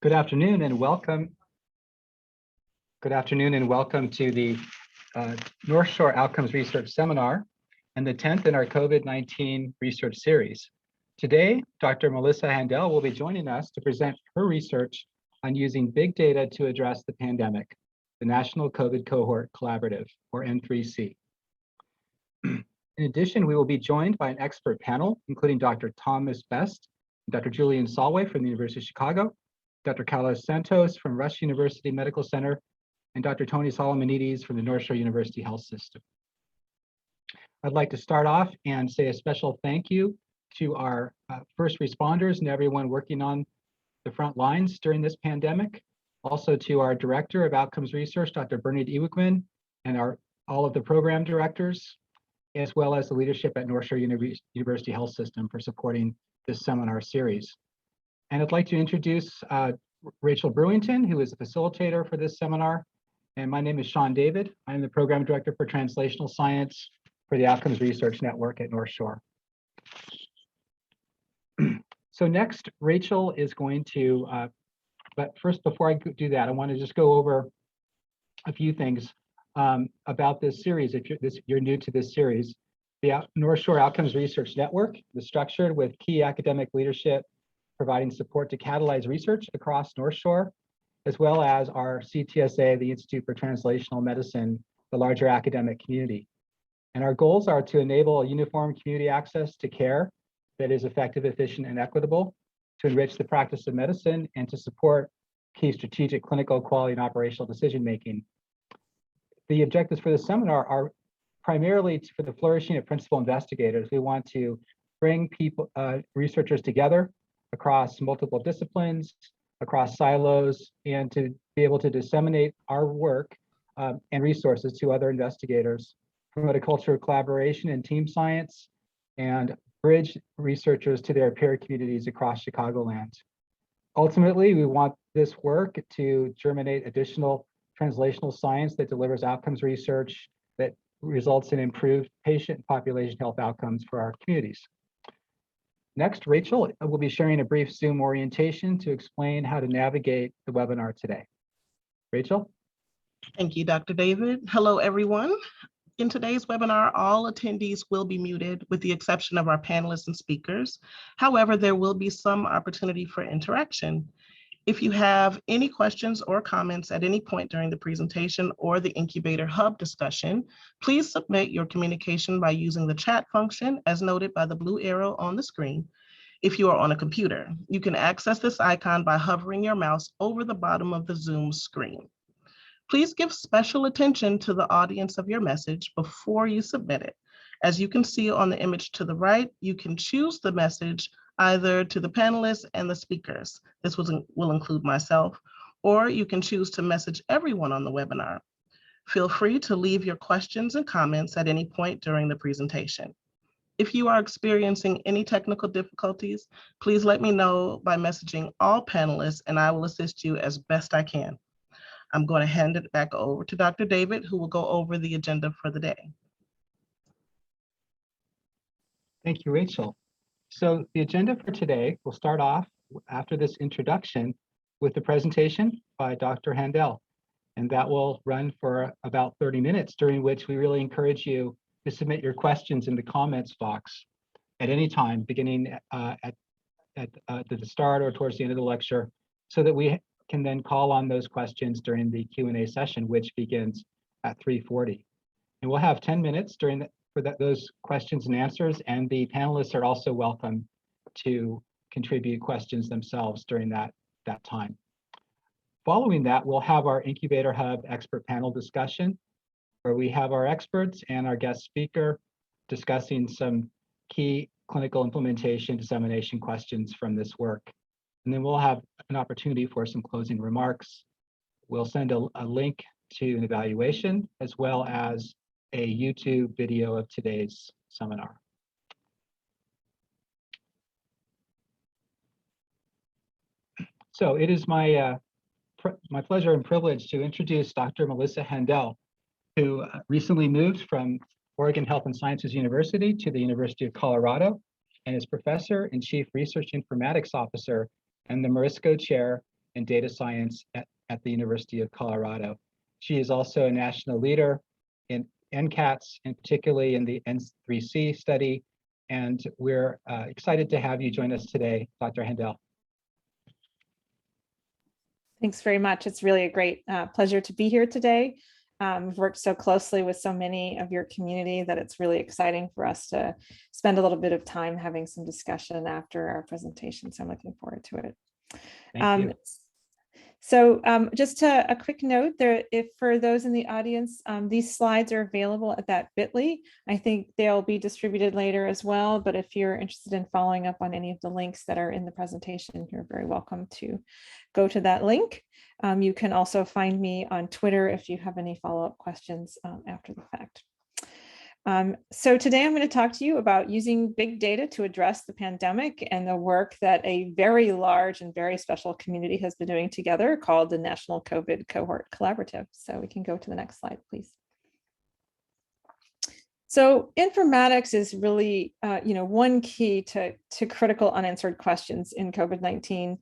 Good afternoon and welcome. Good afternoon and welcome to the North Shore Outcomes Research Seminar and the 10th in our COVID-19 research series. Today, Dr. Melissa Handel will be joining us to present her research on using big data to address the pandemic, the National COVID Cohort Collaborative, or N3C. In addition, we will be joined by an expert panel, including Dr. Thomas Best, and Dr. Julian Solway from the University of Chicago, Dr. Carlos Santos from Rush University Medical Center, and Dr. Tony Solomonides from the North Shore University Health System. I'd like to start off and say a special thank you to our first responders and everyone working on the front lines during this pandemic. Also to our Director of Outcomes Research, Dr. Bernard Iwikman, and all of the program directors, as well as the leadership at North Shore University Health System for supporting this seminar series. And I'd like to introduce Rachel Brewington, who is the facilitator for this seminar. And my name is Sean David. I'm the Program Director for Translational Science for the Outcomes Research Network at North Shore. So next, Rachel is going to, but first, before I do that, I want to just go over a few things about this series. If you're new to this series, the North Shore Outcomes Research Network is structured with key academic leadership providing support to catalyze research across North Shore, as well as our CTSA, the Institute for Translational Medicine, the larger academic community. And our goals are to enable uniform community access to care that is effective, efficient, and equitable, to enrich the practice of medicine, and to support key strategic clinical quality and operational decision-making. The objectives for the seminar are primarily for the flourishing of principal investigators. We want to bring researchers together across multiple disciplines, across silos, and to be able to disseminate our work and resources to other investigators, promote a culture of collaboration and team science, and bridge researchers to their peer communities across Chicagoland. Ultimately, we want this work to germinate additional translational science that delivers outcomes research that results in improved patient population health outcomes for our communities. Next, Rachel will be sharing a brief Zoom orientation to explain how to navigate the webinar today. Rachel? Thank you, Dr. David. Hello, everyone. In today's webinar, all attendees will be muted with the exception of our panelists and speakers. However, there will be some opportunity for interaction. If you have any questions or comments at any point during the presentation or the Incubator Hub discussion, please submit your communication by using the chat function as noted by the blue arrow on the screen. If you are on a computer, you can access this icon by hovering your mouse over the bottom of the Zoom screen. Please give special attention to the audience of your message before you submit it. As you can see on the image to the right, you can choose the message either to the panelists and the speakers. This will include myself, or you can choose to message everyone on the webinar. Feel free to leave your questions and comments at any point during the presentation. If you are experiencing any technical difficulties, please let me know by messaging all panelists and I will assist you as best I can. I'm going to hand it back over to Dr. David, who will go over the agenda for the day. Thank you, Rachel. So the agenda for today will start off after this introduction with the presentation by Dr. Handel, and that will run for about 30 minutes, during which we really encourage you to submit your questions in the comments box at any time, beginning at the start or towards the end of the lecture, so that we can then call on those questions during the Q&A session, which begins at 3:40. And we'll have 10 minutes for those questions and answers, and the panelists are also welcome to contribute questions themselves during that time. Following that, we'll have our Incubator Hub expert panel discussion, where we have our experts and our guest speaker discussing some key clinical implementation dissemination questions from this work. And then we'll have an opportunity for some closing remarks. We'll send a link to an evaluation, as well as a YouTube video of today's seminar. So it is my pleasure and privilege to introduce Dr. Melissa Handel, who recently moved from Oregon Health and Sciences University to the University of Colorado, and is Professor and Chief Research Informatics Officer and the Morisco Chair and data science at the University of Colorado. She is also a national leader in NCATS, and particularly in the N3C study. And we're excited to have you join us today, Dr. Handel. Thanks very much. It's really a great pleasure to be here today. We've worked so closely with so many of your community that it's really exciting for us to spend a little bit of time having some discussion after our presentation. So I'm looking forward to it. Thank you. So just a quick note there, if for those in the audience, these slides are available at that bit.ly. I think they'll be distributed later as well, but if you're interested in following up on any of the links that are in the presentation, you're very welcome to go to that link. You can also find me on Twitter if you have any follow-up questions after the fact. So today I'm going to talk to you about using big data to address the pandemic and the work that a very large and very special community has been doing together called the National COVID Cohort Collaborative. So we can go to the next slide, please. So informatics is really, one key to critical unanswered questions in COVID-19.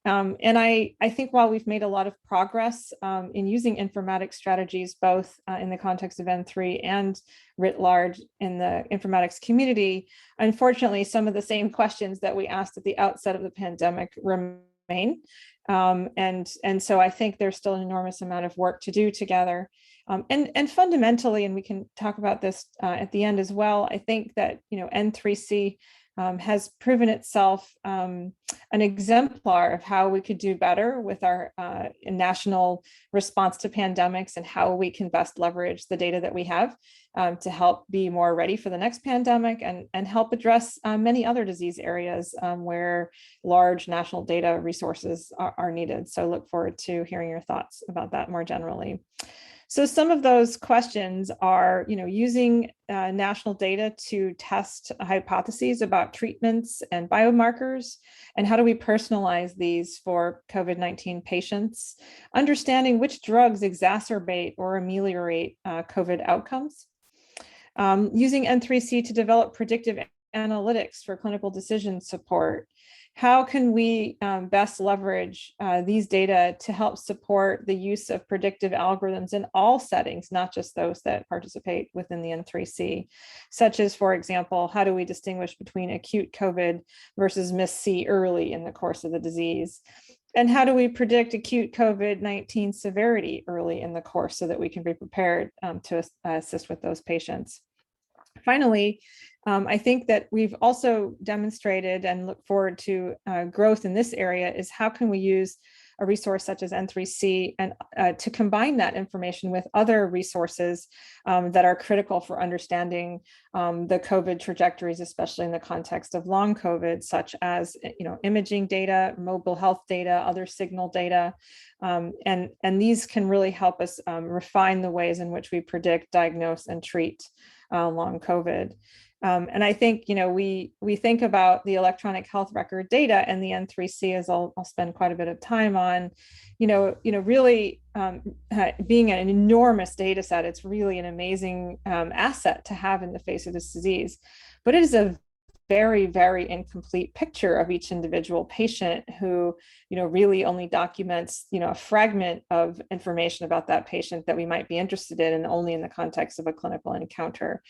And I think while we've made a lot of progress in using informatics strategies, both in the context of N3 and writ large in the informatics community, unfortunately, some of the same questions that we asked at the outset of the pandemic remain. And so I think there's still an enormous amount of work to do together. And fundamentally, and we can talk about this at the end as well, I think that, N3C has proven itself an exemplar of how we could do better with our national response to pandemics and how we can best leverage the data that we have to help be more ready for the next pandemic and help address many other disease areas where large national data resources are needed. So look forward to hearing your thoughts about that more generally. So some of those questions are, using national data to test hypotheses about treatments and biomarkers, and how do we personalize these for COVID-19 patients, understanding which drugs exacerbate or ameliorate COVID outcomes, using N3C to develop predictive analytics for clinical decision support. How can we best leverage these data to help support the use of predictive algorithms in all settings, not just those that participate within the N3C, such as, for example, how do we distinguish between acute COVID versus MIS-C early in the course of the disease? And how do we predict acute COVID-19 severity early in the course so that we can be prepared to assist with those patients? Finally, I think that we've also demonstrated and look forward to growth in this area is how can we use a resource such as N3C and to combine that information with other resources that are critical for understanding the COVID trajectories, especially in the context of long COVID, such as imaging data, mobile health data, other signal data, and these can really help us refine the ways in which we predict, diagnose, and treat long COVID. And I think, we think about the electronic health record data and the N3C, as I'll spend quite a bit of time on, really being an enormous data set. It's really an amazing asset to have in the face of this disease, but it is a very, very incomplete picture of each individual patient who, really only documents, a fragment of information about that patient that we might be interested in, and only in the context of a clinical encounter.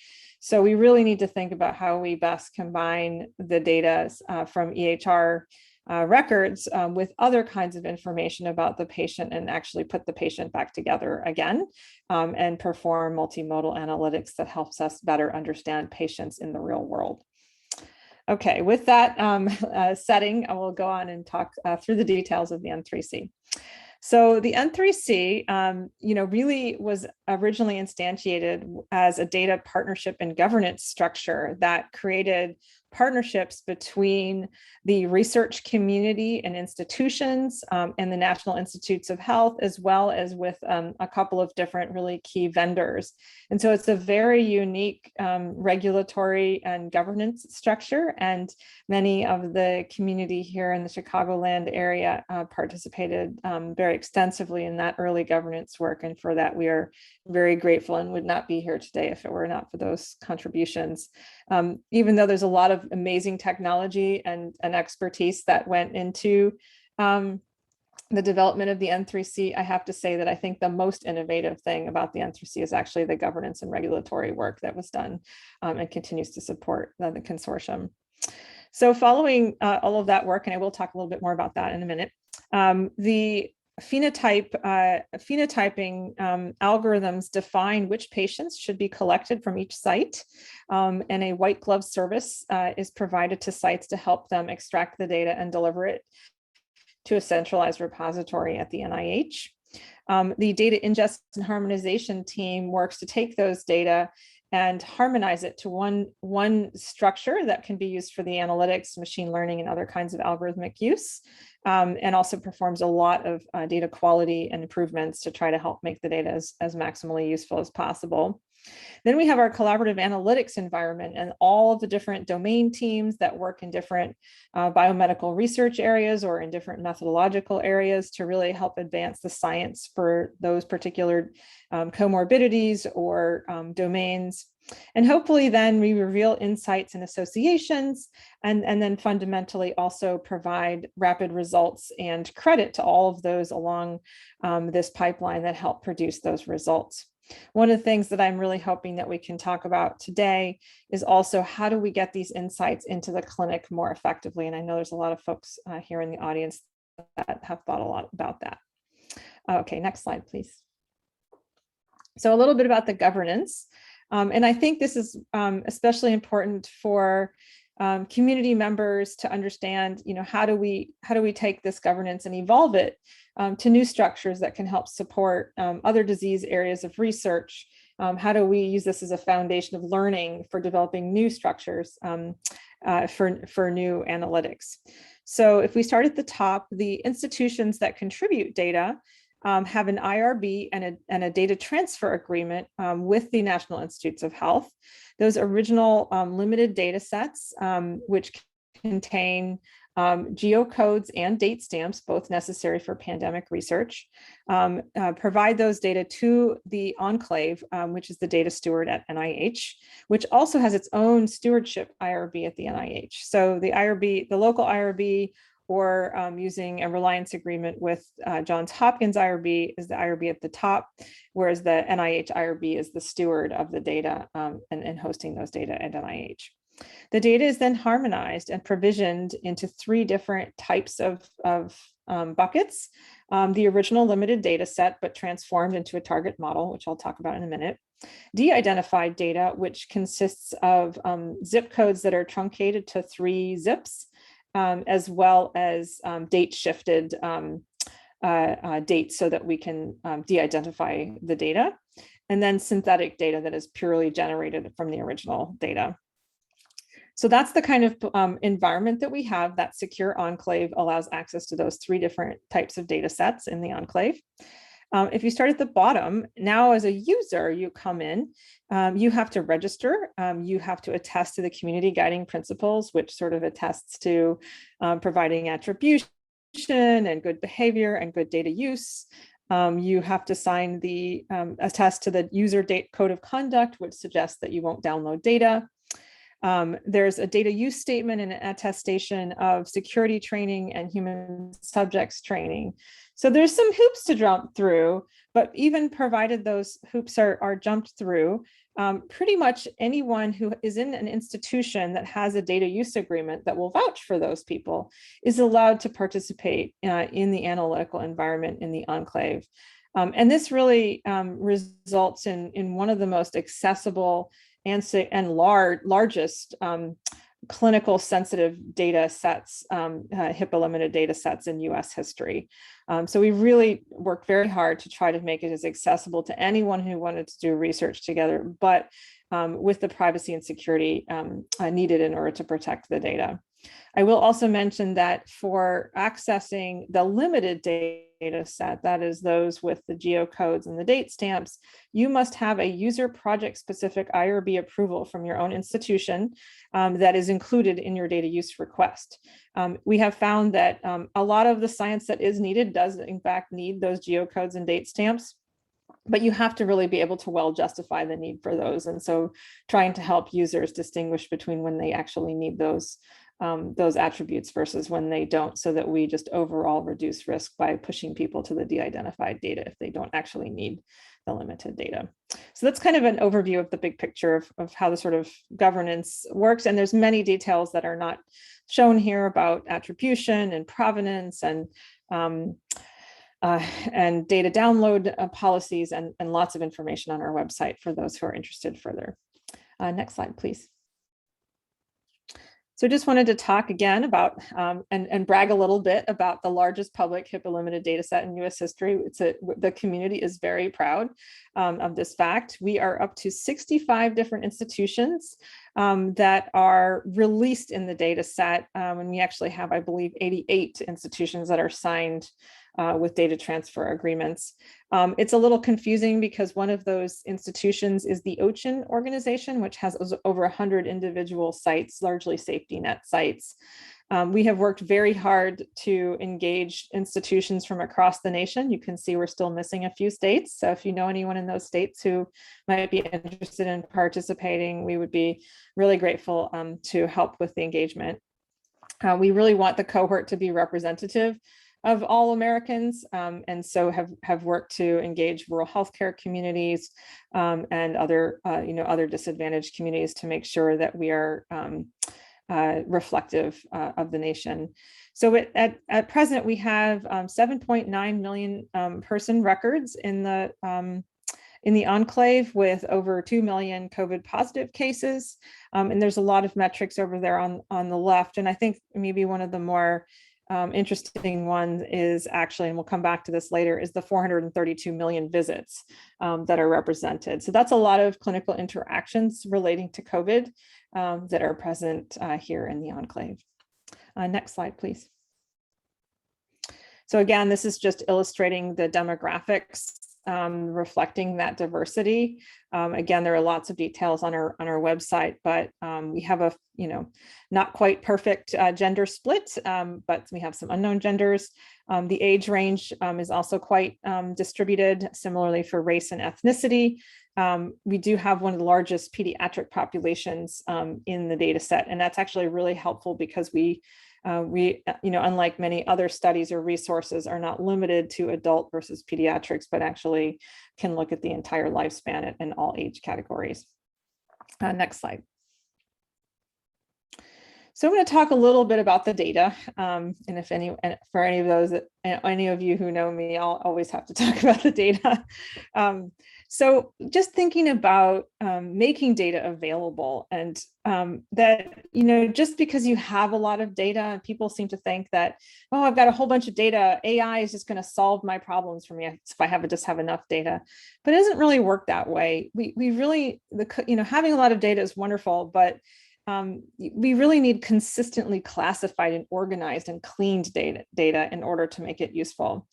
So we really need to think about how we best combine the data from EHR records with other kinds of information about the patient and actually put the patient back together again and perform multimodal analytics that helps us better understand patients in the real world. Okay, with that setting, I will go on and talk through the details of the N3C. So the N3C, really was originally instantiated as a data partnership and governance structure that created partnerships between the research community and institutions and the National Institutes of Health, as well as with a couple of different really key vendors. And so it's a very unique regulatory and governance structure, and many of the community here in the Chicagoland area participated very extensively in that early governance work. And for that, we are very grateful and would not be here today if it were not for those contributions. Even though there's a lot of amazing technology and expertise that went into the development of the N3C, I have to say that I think the most innovative thing about the N3C is actually the governance and regulatory work that was done and continues to support the consortium. So following all of that work, and I will talk a little bit more about that in a minute, the phenotyping algorithms define which patients should be collected from each site, and a white glove service is provided to sites to help them extract the data and deliver it to a centralized repository at the NIH. The data ingest and harmonization team works to take those data and harmonize it to one structure that can be used for the analytics, machine learning, and other kinds of algorithmic use, and also performs a lot of data quality and improvements to try to help make the data as maximally useful as possible. Then we have our collaborative analytics environment and all of the different domain teams that work in different biomedical research areas or in different methodological areas to really help advance the science for those particular comorbidities or domains. And hopefully then we reveal insights and associations, and then fundamentally also provide rapid results and credit to all of those along this pipeline that help produce those results. One of the things that I'm really hoping that we can talk about today is also how do we get these insights into the clinic more effectively? And I know there's a lot of folks here in the audience that have thought a lot about that. Okay, next slide, please. So a little bit about the governance. And I think this is especially important for community members to understand, how do we take this governance and evolve it to new structures that can help support other disease areas of research? How do we use this as a foundation of learning for developing new structures for new analytics? So if we start at the top, the institutions that contribute data have an IRB and a data transfer agreement with the National Institutes of Health. Those original limited data sets, which contain geocodes and date stamps, both necessary for pandemic research, provide those data to the enclave, which is the data steward at NIH, which also has its own stewardship IRB at the NIH. So the IRB, the local IRB, or using a reliance agreement with Johns Hopkins IRB is the IRB at the top, whereas the NIH IRB is the steward of the data and hosting those data at NIH. The data is then harmonized and provisioned into 3 different types of buckets. The original limited data set, but transformed into a target model, which I'll talk about in a minute. De-identified data, which consists of zip codes that are truncated to 3 zips, as well as date shifted dates so that we can de-identify the data, and then synthetic data that is purely generated from the original data. So that's the kind of environment that we have. That secure enclave allows access to those 3 different types of data sets in the enclave. If you start at the bottom, now as a user, you come in, you have to register, you have to attest to the community guiding principles, which sort of attests to providing attribution and good behavior and good data use. You have to sign the attest to the user date code of conduct, which suggests that you won't download data. There's a data use statement and an attestation of security training and human subjects training. So there's some hoops to jump through, but even provided those hoops are jumped through, pretty much anyone who is in an institution that has a data use agreement that will vouch for those people is allowed to participate in the analytical environment in the enclave. And this really results in one of the most accessible and largest clinical sensitive data sets, HIPAA limited data sets in US history. So we really worked very hard to try to make it as accessible to anyone who wanted to do research together, but with the privacy and security needed in order to protect the data. I will also mention that for accessing the limited data set, that is those with the geocodes and the date stamps, you must have a user project specific IRB approval from your own institution that is included in your data use request. We have found that a lot of the science that is needed does in fact need those geocodes and date stamps, but you have to really be able to well justify the need for those. And so trying to help users distinguish between when they actually need those those attributes versus when they don't, so that we just overall reduce risk by pushing people to the de-identified data if they don't actually need the limited data. So that's kind of an overview of the big picture of how the sort of governance works. And there's many details that are not shown here about attribution and provenance and data download policies and lots of information on our website for those who are interested further. Next slide, please. So just wanted to talk again about and brag a little bit about the largest public HIPAA limited data set in US history. The community is very proud of this fact. We are up to 65 different institutions that are released in the data set. And we actually have, I believe, 88 institutions that are signed with data transfer agreements. It's a little confusing because one of those institutions is the OCHIN organization, which has over 100 individual sites, largely safety net sites. We have worked very hard to engage institutions from across the nation. You can see we're still missing a few states. So if you know anyone in those states who might be interested in participating, we would be really grateful to help with the engagement. We really want the cohort to be representative of all Americans, and so have worked to engage rural healthcare communities and other other disadvantaged communities to make sure that we are reflective of the nation. So at present, we have 7.9 million person records in the enclave, with over 2 million COVID positive cases. And there's a lot of metrics over there on the left. And I think maybe one of the more interesting one is actually, and we'll come back to this later, is the 432 million visits that are represented. So that's a lot of clinical interactions relating to COVID that are present here in the enclave. Next slide, please. So again, this is just illustrating the demographics reflecting that diversity. Again, there are lots of details on our website, but we have a not quite perfect gender split, but we have some unknown genders. The age range is also quite distributed, similarly for race and ethnicity. We do have one of the largest pediatric populations in the data set, and that's actually really helpful because we unlike many other studies or resources, are not limited to adult versus pediatrics, but actually can look at the entire lifespan in all age categories. Next slide. So I'm going to talk a little bit about the data, and for any of those, any of you who know me, I'll always have to talk about the data. So just thinking about making data available, and that, just because you have a lot of data, people seem to think that, oh, I've got a whole bunch of data, AI is just going to solve my problems for me if I just have enough data. But it doesn't really work that way. We really, having a lot of data is wonderful, but we really need consistently classified and organized and cleaned data in order to make it useful.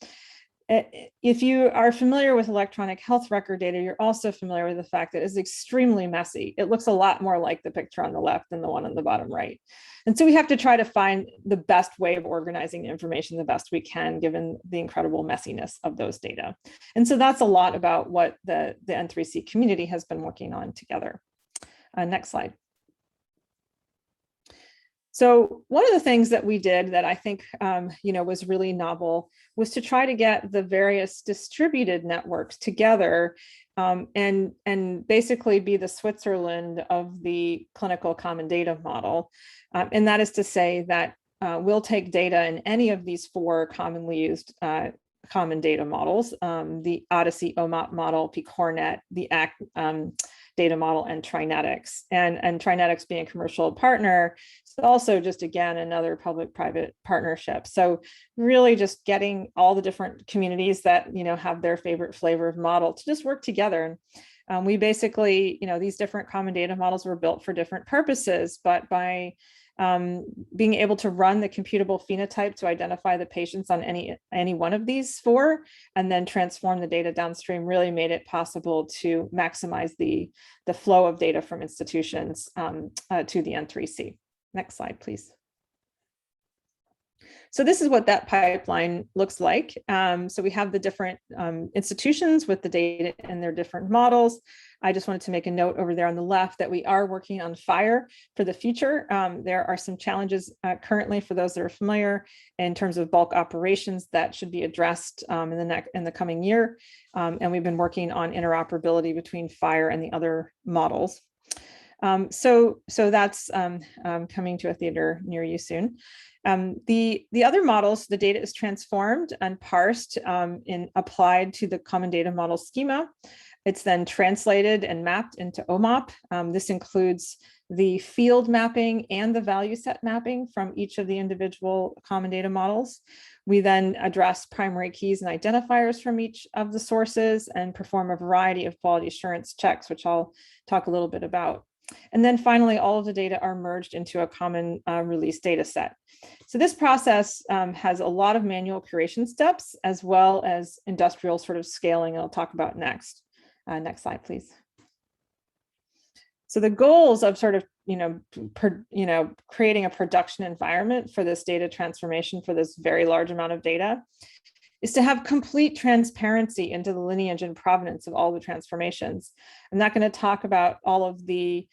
If you are familiar with electronic health record data, you're also familiar with the fact that it's extremely messy. It looks a lot more like the picture on the left than the one on the bottom right. And so we have to try to find the best way of organizing information the best we can, given the incredible messiness of those data. And so that's a lot about what the N3C community has been working on together. Next slide. So one of the things that we did that I think was really novel was to try to get the various distributed networks together and basically be the Switzerland of the clinical common data model. And that is to say that we'll take data in any of these four commonly used common data models, the Odyssey OMOP model, PCORNet, the ACT data model, and Trinetics. And Trinetics being a commercial partner, so also just, again, another public-private partnership. So really just getting all the different communities that, have their favorite flavor of model to just work together. And we basically, these different common data models were built for different purposes, but by being able to run the computable phenotype to identify the patients on any one of these four, and then transform the data downstream, really made it possible to maximize the flow of data from institutions to the N3C. Next slide, please. So this is what that pipeline looks like. So we have the different institutions with the data and their different models. I just wanted to make a note over there on the left that we are working on FHIR for the future. There are some challenges currently for those that are familiar in terms of bulk operations that should be addressed in the coming year. And we've been working on interoperability between FHIR and the other models. So that's coming to a theater near you soon. The other models, the data is transformed and parsed and applied to the common data model schema. It's then translated and mapped into OMOP. This includes the field mapping and the value set mapping from each of the individual common data models. We then address primary keys and identifiers from each of the sources and perform a variety of quality assurance checks, which I'll talk a little bit about. And then finally, all of the data are merged into a common release data set. So this process has a lot of manual curation steps as well as industrial sort of scaling I'll talk about next. Next slide, please. So the goals of sort of, creating a production environment for this data transformation for this very large amount of data is to have complete transparency into the lineage and provenance of all the transformations. I'm not going to talk about all of the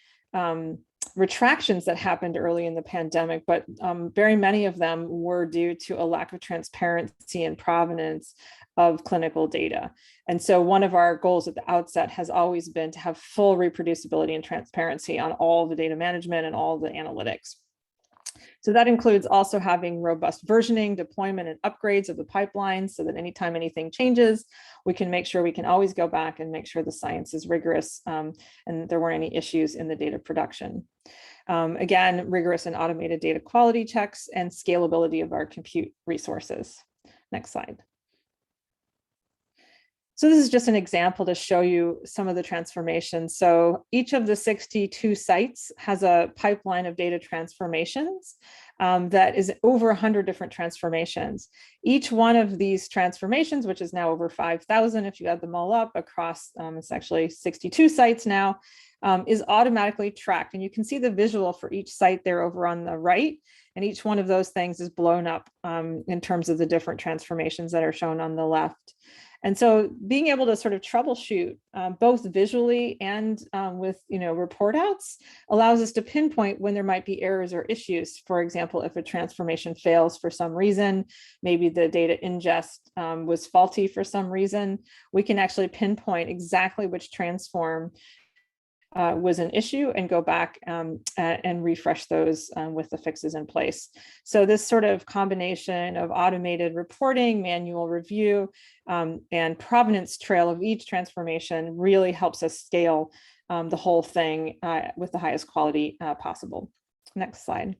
retractions that happened early in the pandemic, but very many of them were due to a lack of transparency and provenance of clinical data. And so one of our goals at the outset has always been to have full reproducibility and transparency on all the data management and all the analytics. So that includes also having robust versioning, deployment, and upgrades of the pipeline so that anytime anything changes, we can make sure we can always go back and make sure the science is rigorous and there weren't any issues in the data production. Again, rigorous and automated data quality checks and scalability of our compute resources. Next slide. So this is just an example to show you some of the transformations. So each of the 62 sites has a pipeline of data transformations that is over 100 different transformations. Each one of these transformations, which is now over 5,000 if you add them all up across, it's actually 62 sites now, is automatically tracked. And you can see the visual for each site there over on the right. And each one of those things is blown up in terms of the different transformations that are shown on the left. And so being able to sort of troubleshoot both visually and with report outs allows us to pinpoint when there might be errors or issues. For example, if a transformation fails for some reason, maybe the data ingest was faulty for some reason, we can actually pinpoint exactly which transform was an issue and go back and refresh those with the fixes in place. So this sort of combination of automated reporting, manual review, and provenance trail of each transformation really helps us scale the whole thing with the highest quality possible. Next slide.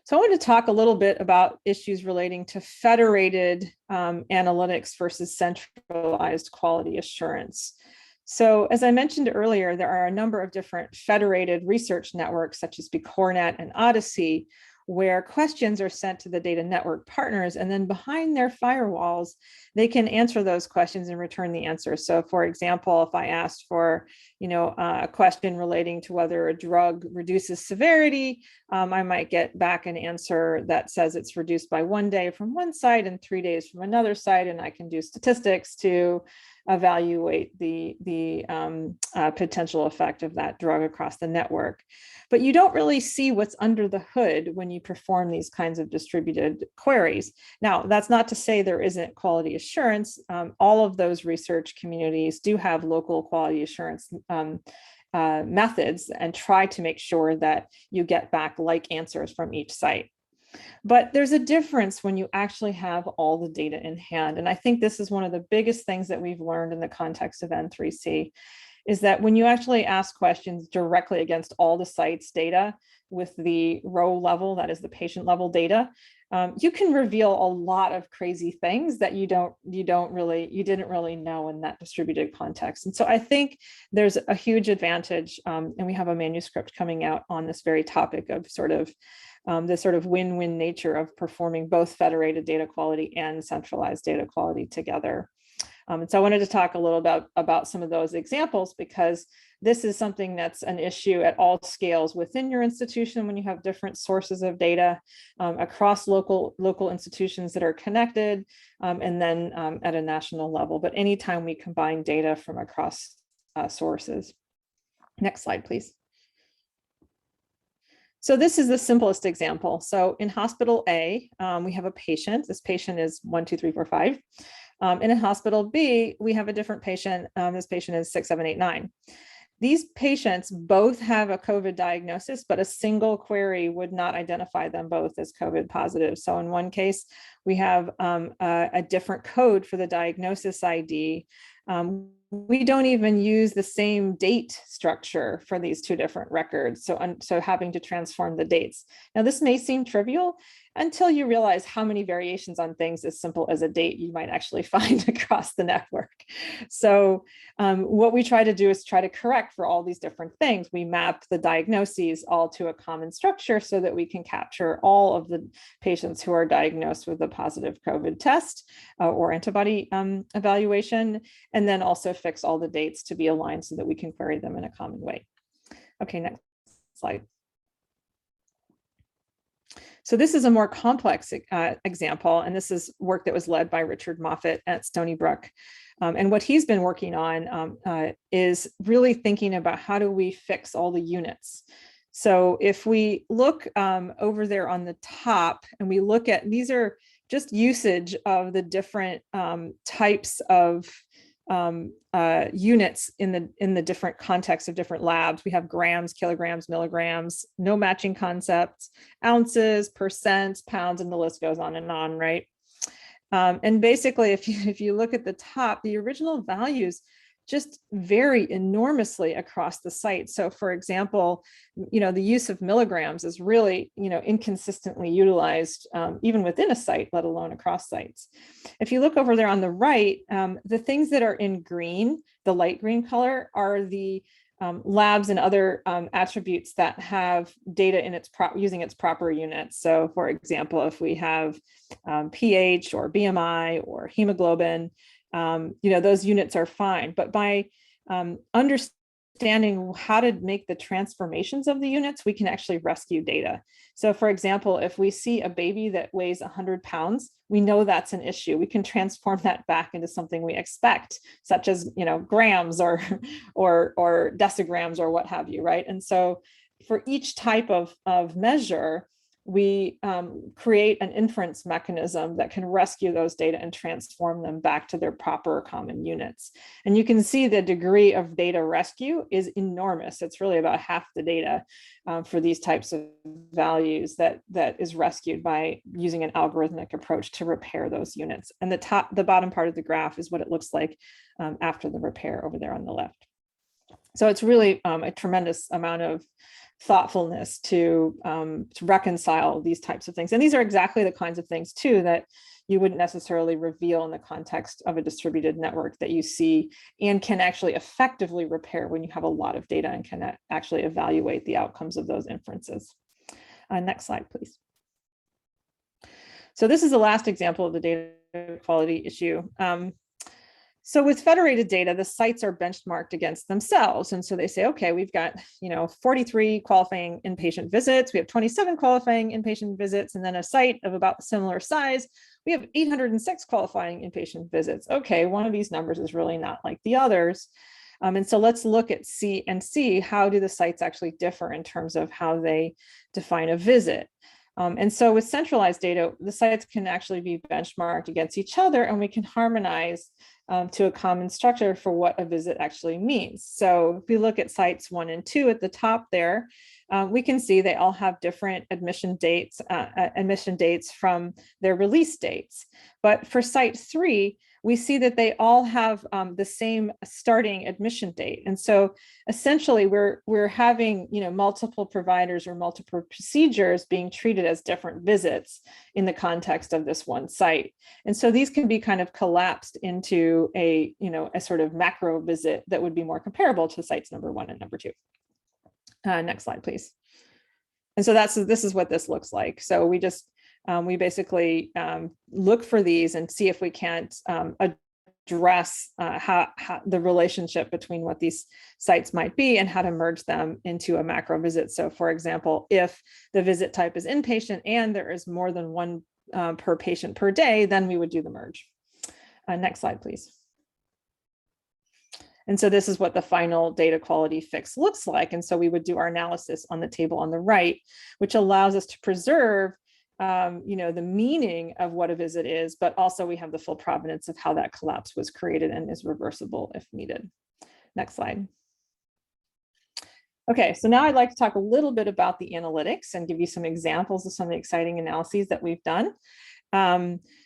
So I want to talk a little bit about issues relating to federated analytics versus centralized quality assurance. So as I mentioned earlier, there are a number of different federated research networks such as Cohort and Odyssey, where questions are sent to the data network partners, and then behind their firewalls, they can answer those questions and return the answers. So for example, if I asked for a question relating to whether a drug reduces severity, I might get back an answer that says it's reduced by 1 day from one site and 3 days from another site, and I can do statistics to evaluate the potential effect of that drug across the network. But you don't really see what's under the hood when you perform these kinds of distributed queries. Now, that's not to say there isn't quality assurance. All of those research communities do have local quality assurance methods and try to make sure that you get back like answers from each site. But there's a difference when you actually have all the data in hand. And I think this is one of the biggest things that we've learned in the context of N3C, is that when you actually ask questions directly against all the sites' data with the row level, that is the patient level data, you can reveal a lot of crazy things that you didn't really know in that distributed context. And so I think there's a huge advantage, and we have a manuscript coming out on this very topic of the sort of win-win nature of performing both federated data quality and centralized data quality together. And so I wanted to talk a little about some of those examples, because this is something that's an issue at all scales within your institution when you have different sources of data across local institutions that are connected, and then at a national level. But anytime we combine data from across sources. Next slide, please. So this is the simplest example. So in hospital A, we have a patient. This patient is 1, 2, 3, 4, 5. And in hospital B, we have a different patient. This patient is 6, 7, 8, 9. These patients both have a COVID diagnosis, but a single query would not identify them both as COVID positive. So in one case, we have a different code for the diagnosis ID. We don't even use the same date structure for these two different records. So having to transform the dates. Now, this may seem trivial until you realize how many variations on things as simple as a date you might actually find across the network. So what we try to do is try to correct for all these different things. We map the diagnoses all to a common structure so that we can capture all of the patients who are diagnosed with a positive COVID test or antibody evaluation, and then also fix all the dates to be aligned so that we can query them in a common way. Okay, next slide. So this is a more complex example, and this is work that was led by Richard Moffat at Stony Brook. And what he's been working on is really thinking about how do we fix all the units. So if we look over there on the top and we look at, these are just usage of the different types of units in the different contexts of different labs. We have grams, kilograms, milligrams, no matching concepts, ounces, percents, pounds, and the list goes on, right? And basically, if you look at the top, the original values just vary enormously across the site. So for example, the use of milligrams is really, inconsistently utilized even within a site, let alone across sites. If you look over there on the right, the things that are in green, the light green color, are the labs and other attributes that have data in using its proper units. So for example, if we have pH or BMI or hemoglobin, those units are fine. But by understanding how to make the transformations of the units, we can actually rescue data. So for example, if we see a baby that weighs 100 pounds, we know that's an issue. We can transform that back into something we expect, such as, grams or decigrams or what have you, right? And so for each type of measure, we create an inference mechanism that can rescue those data and transform them back to their proper common units. And you can see the degree of data rescue is enormous. It's really about half the data for these types of values that is rescued by using an algorithmic approach to repair those units. And the bottom part of the graph is what it looks like after the repair over there on the left. So it's really a tremendous amount of thoughtfulness to reconcile these types of things. And these are exactly the kinds of things too that you wouldn't necessarily reveal in the context of a distributed network that you see and can actually effectively repair when you have a lot of data and can actually evaluate the outcomes of those inferences. Next slide, please. So this is the last example of the data quality issue. So with federated data, the sites are benchmarked against themselves. And so they say, okay, we've got 43 qualifying inpatient visits, we have 27 qualifying inpatient visits, and then a site of about similar size, we have 806 qualifying inpatient visits. Okay, one of these numbers is really not like the others. And so let's look at and see how do the sites actually differ in terms of how they define a visit. And so with centralized data, the sites can actually be benchmarked against each other, and we can harmonize to a common structure for what a visit actually means. So if we look at sites 1 and 2 at the top there, we can see they all have different admission dates from their release dates. But for site 3, we see that they all have the same starting admission date. And so essentially we're having multiple providers or multiple procedures being treated as different visits in the context of this one site. And so these can be kind of collapsed into a sort of macro visit that would be more comparable to sites number 1 and number 2. Next slide, please. And so this is what this looks like. So we basically look for these and see if we can't address how the relationship between what these sites might be and how to merge them into a macro visit. So for example, if the visit type is inpatient and there is more than one per patient per day, then we would do the merge. Next slide, please. And so this is what the final data quality fix looks like. And so we would do our analysis on the table on the right, which allows us to preserve the meaning of what a visit is, but also we have the full provenance of how that collapse was created and is reversible if needed. Next slide. Okay, so now I'd like to talk a little bit about the analytics and give you some examples of some of the exciting analyses that we've done.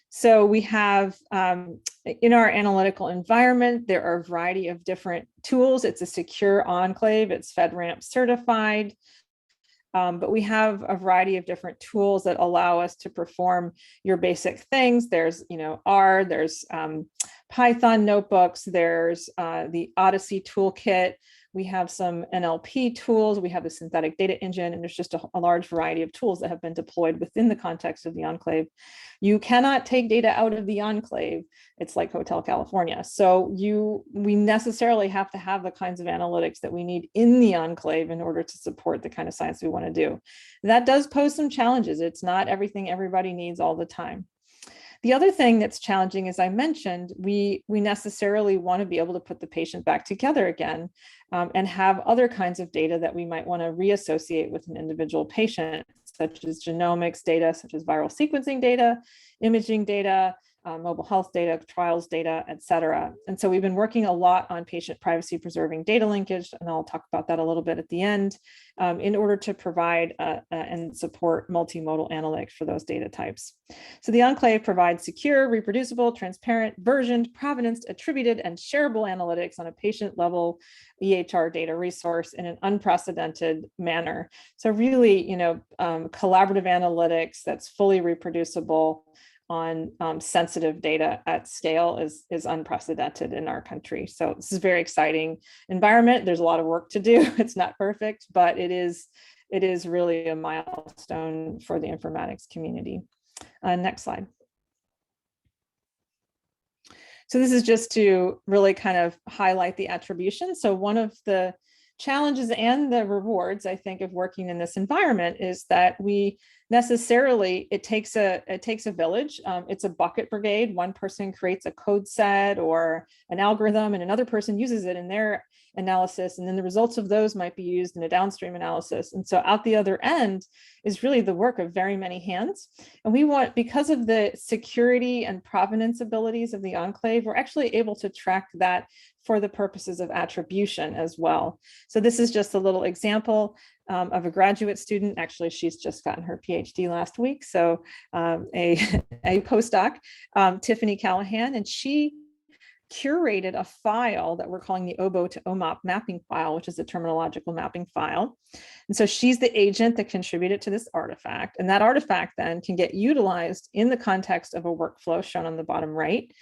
So we have in our analytical environment, there are a variety of different tools. It's a secure enclave, it's FedRAMP certified. But we have a variety of different tools that allow us to perform your basic things. There's, R, there's Python notebooks, there's the Odyssey toolkit. We have some NLP tools, we have the synthetic data engine, and there's just a large variety of tools that have been deployed within the context of the enclave. You cannot take data out of the enclave. It's like Hotel California. So we necessarily have to have the kinds of analytics that we need in the enclave in order to support the kind of science we want to do. That does pose some challenges. It's not everything everybody needs all the time. The other thing that's challenging, as I mentioned, we necessarily want to be able to put the patient back together again and have other kinds of data that we might want to reassociate with an individual patient, such as genomics data, such as viral sequencing data, imaging data, mobile health data, trials data, et cetera. And so we've been working a lot on patient privacy preserving data linkage, and I'll talk about that a little bit at the end, in order to provide and support multimodal analytics for those data types. So the enclave provides secure, reproducible, transparent, versioned, provenanced, attributed, and shareable analytics on a patient level EHR data resource in an unprecedented manner. So really, collaborative analytics that's fully reproducible on sensitive data at scale is unprecedented in our country. So this is a very exciting environment. There's a lot of work to do. It's not perfect, but it is really a milestone for the informatics community. Next slide. So this is just to really kind of highlight the attribution. So one of the challenges and the rewards, I think, of working in this environment is that we necessarily, it takes a village. It's a bucket brigade. One person creates a code set or an algorithm and another person uses it in their analysis. And then the results of those might be used in a downstream analysis. And so out the other end is really the work of very many hands. And we want, because of the security and provenance abilities of the enclave, we're actually able to track that for the purposes of attribution as well. So this is just a little example of a graduate student. Actually, she's just gotten her PhD last week. So a postdoc, Tiffany Callahan, and she curated a file that we're calling the OBO to OMOP mapping file, which is a terminological mapping file. And so she's the agent that contributed to this artifact. And that artifact then can get utilized in the context of a workflow shown on the bottom right.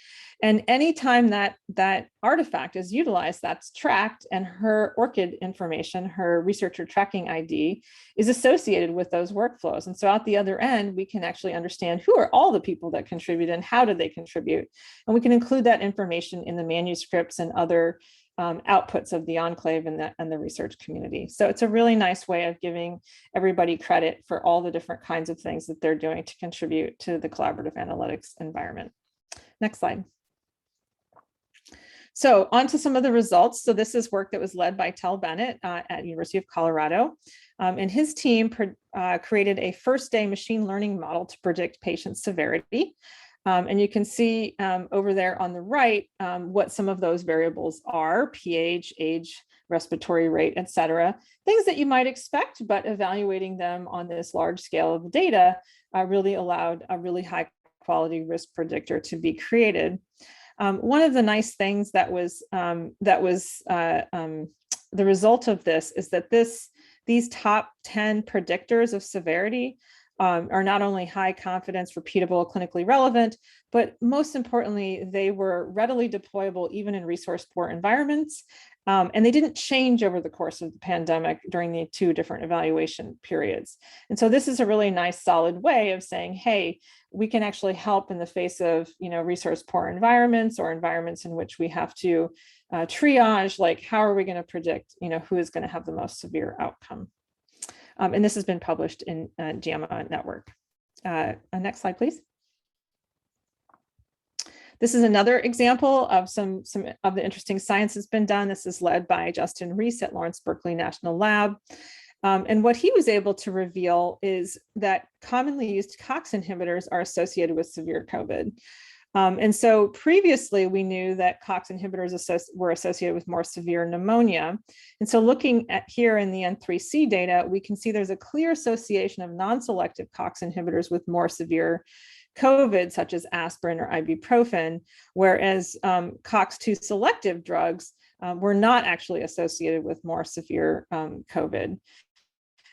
And anytime that artifact is utilized, that's tracked, and her ORCID information, her researcher tracking ID, is associated with those workflows. And so at the other end, we can actually understand who are all the people that contribute and how did they contribute. And we can include that information in the manuscripts and other outputs of the enclave and the research community. So it's a really nice way of giving everybody credit for all the different kinds of things that they're doing to contribute to the collaborative analytics environment. Next slide. So on to some of the results. So this is work that was led by Tel Bennett at University of Colorado. And his team created a first-day machine learning model to predict patient severity. And you can see over there on the right what some of those variables are: pH, age, respiratory rate, et cetera. Things that you might expect, but evaluating them on this large scale of data really allowed a really high quality risk predictor to be created. One of the nice things that was the result of this is that these top 10 predictors of severity are not only high confidence, repeatable, clinically relevant, but most importantly, they were readily deployable even in resource poor environments. And they didn't change over the course of the pandemic during the two different evaluation periods. And so this is a really nice solid way of saying, hey, we can actually help in the face of, resource poor environments or environments in which we have to triage, like how are we going to predict, who is going to have the most severe outcome. And this has been published in JAMA Network. Next slide, please. This is another example of some of the interesting science that's been done. This is led by Justin Reese at Lawrence Berkeley National Lab. And what he was able to reveal is that commonly used COX inhibitors are associated with severe COVID. And so previously we knew that COX inhibitors were associated with more severe pneumonia. And so looking at here in the N3C data, we can see there's a clear association of non-selective COX inhibitors with COVID, such as aspirin or ibuprofen, whereas COX-2 selective drugs were not actually associated with more severe COVID.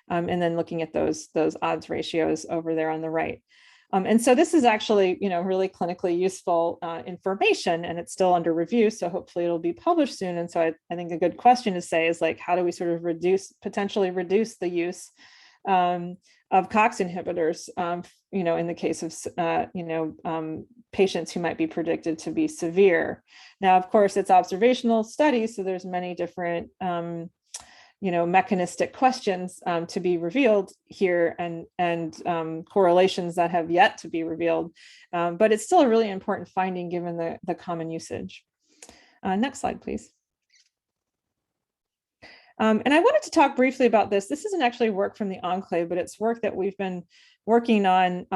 And then looking at those odds ratios over there on the right. And so this is actually, really clinically useful information, and it's still under review. So hopefully it'll be published soon. And so I think a good question to say is like, how do we sort of potentially reduce the use of COX inhibitors, in the case of, patients who might be predicted to be severe. Now, of course, it's observational studies, so there's many different mechanistic questions to be revealed here and correlations that have yet to be revealed. But it's still a really important finding given the common usage. Next slide, please. And I wanted to talk briefly about this. This isn't actually work from the Enclave, but it's work that we've been working on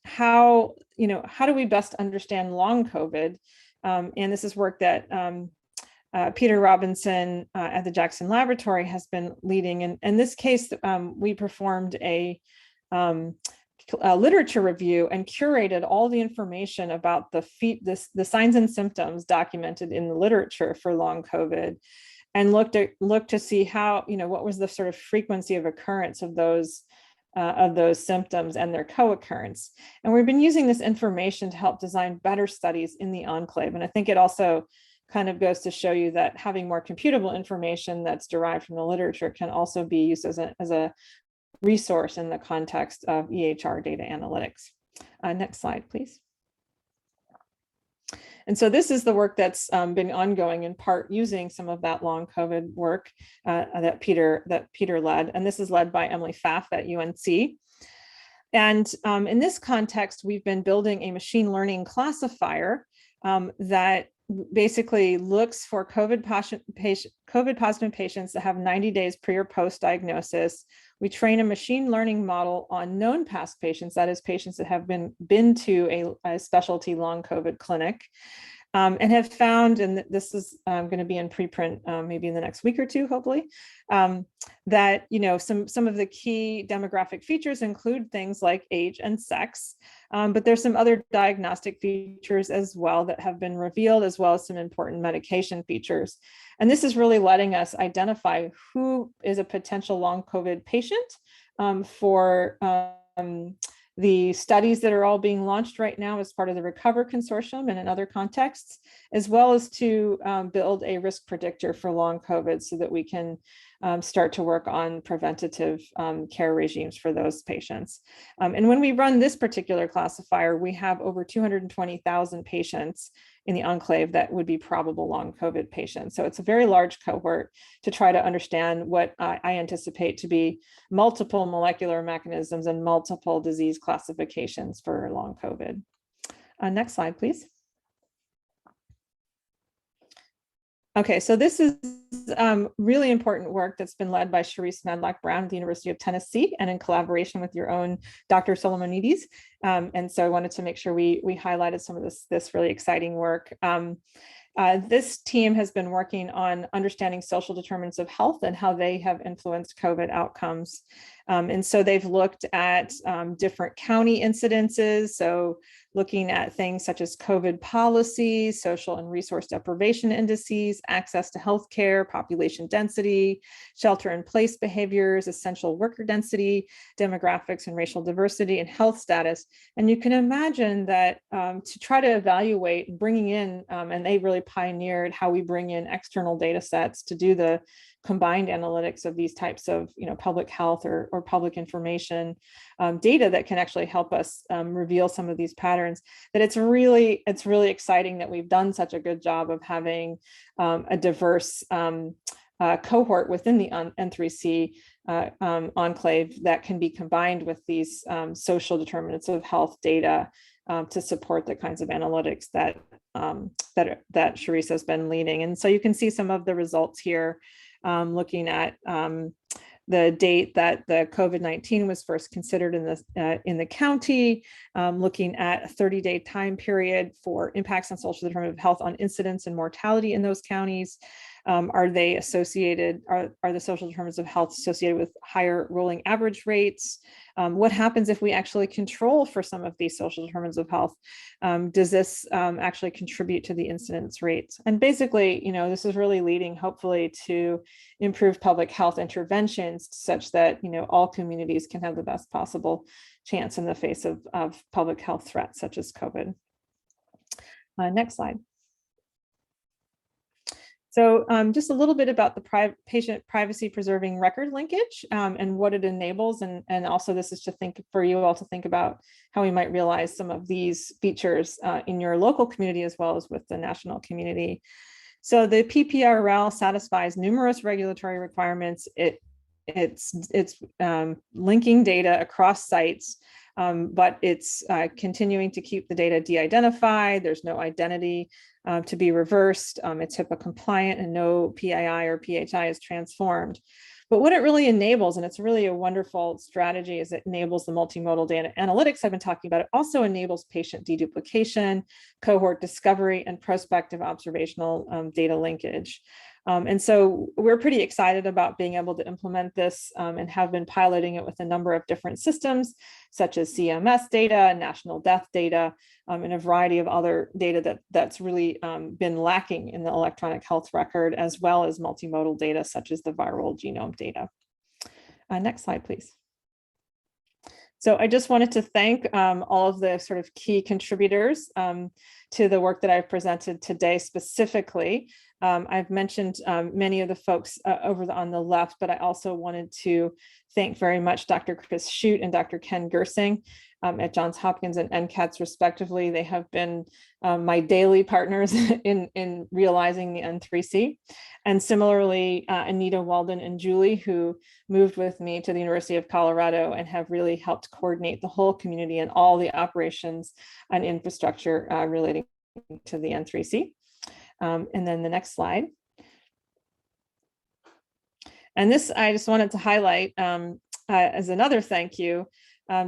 how do we best understand long COVID? And this is work that Peter Robinson at the Jackson Laboratory has been leading. And in this case, we performed a literature review and curated all the information about the signs and symptoms documented in the literature for long COVID, and looked to see how, what was the sort of frequency of occurrence of those symptoms and their co-occurrence. And we've been using this information to help design better studies in the Enclave. And I think it also kind of goes to show you that having more computable information that's derived from the literature can also be used as a resource in the context of EHR data analytics. Next slide, please. And so this is the work that's been ongoing, in part using some of that long COVID work that Peter led. And this is led by Emily Pfaff at UNC. And in this context, we've been building a machine learning classifier that basically looks for COVID positive patients that have 90 days pre or post diagnosis. We train a machine learning model on known past patients, that is patients that have been to a specialty long COVID clinic, and have found, and this is going to be in preprint maybe in the next week or two, hopefully, that some of the key demographic features include things like age and sex, but there's some other diagnostic features as well that have been revealed, as well as some important medication features. And this is really letting us identify who is a potential long COVID patient for the studies that are all being launched right now as part of the Recover Consortium and in other contexts, as well as to build a risk predictor for long COVID so that we can start to work on preventative care regimes for those patients. And when we run this particular classifier, we have over 220,000 patients in the Enclave that would be probable long COVID patients. So it's a very large cohort to try to understand what I anticipate to be multiple molecular mechanisms and multiple disease classifications for long COVID. Next slide, please. Okay, so this is really important work that's been led by Sharice Medlock-Brown at the University of Tennessee and in collaboration with your own Dr. Solomonides. And so I wanted to make sure we highlighted some of this really exciting work. This team has been working on understanding social determinants of health and how they have influenced COVID outcomes. And so they've looked at different county incidences. So looking at things such as COVID policies, social and resource deprivation indices, access to healthcare, population density, shelter in place behaviors, essential worker density, demographics and racial diversity, and health status. And you can imagine that to try to evaluate bringing in, and they really pioneered how we bring in external data sets to do the combined analytics of these types of, public health or public information data that can actually help us reveal some of these patterns, that it's really exciting that we've done such a good job of having a diverse cohort within the N3C enclave that can be combined with these social determinants of health data to support the kinds of analytics that Charisse has been leading. And so you can see some of the results here, looking at the date that the COVID-19 was first considered in the county, looking at a 30-day time period for impacts on social determinants of health on incidence and mortality in those counties. Are they associated, are the social determinants of health associated with higher rolling average rates? What happens if we actually control for some of these social determinants of health? Does this actually contribute to the incidence rates? And basically, this is really leading, hopefully, to improve public health interventions such that, all communities can have the best possible chance in the face of public health threats such as COVID. Next slide. So just a little bit about the patient privacy preserving record linkage and what it enables. And also this is for you all to think about how we might realize some of these features in your local community as well as with the national community. So the PPRL satisfies numerous regulatory requirements. It's linking data across sites, but it's continuing to keep the data de-identified. There's no identity to be reversed. It's HIPAA compliant and no PII or PHI is transformed. But what it really enables, and it's really a wonderful strategy, is it enables the multimodal data analytics I've been talking about. It also enables patient deduplication, cohort discovery, and prospective observational data linkage. And so we're pretty excited about being able to implement this and have been piloting it with a number of different systems, such as CMS data, national death data, and a variety of other data that's really been lacking in the electronic health record, as well as multimodal data, such as the viral genome data. Next slide, please. So I just wanted to thank all of the sort of key contributors to the work that I've presented today specifically. I've mentioned many of the folks over on the left, but I also wanted to thank very much Dr. Chris Shute and Dr. Ken Gersing at Johns Hopkins and NCATS respectively. They have been my daily partners in realizing the N3C. And similarly, Anita Walden and Julie, who moved with me to the University of Colorado and have really helped coordinate the whole community and all the operations and infrastructure relating to the N3C. And then the next slide. And this, I just wanted to highlight as another thank you.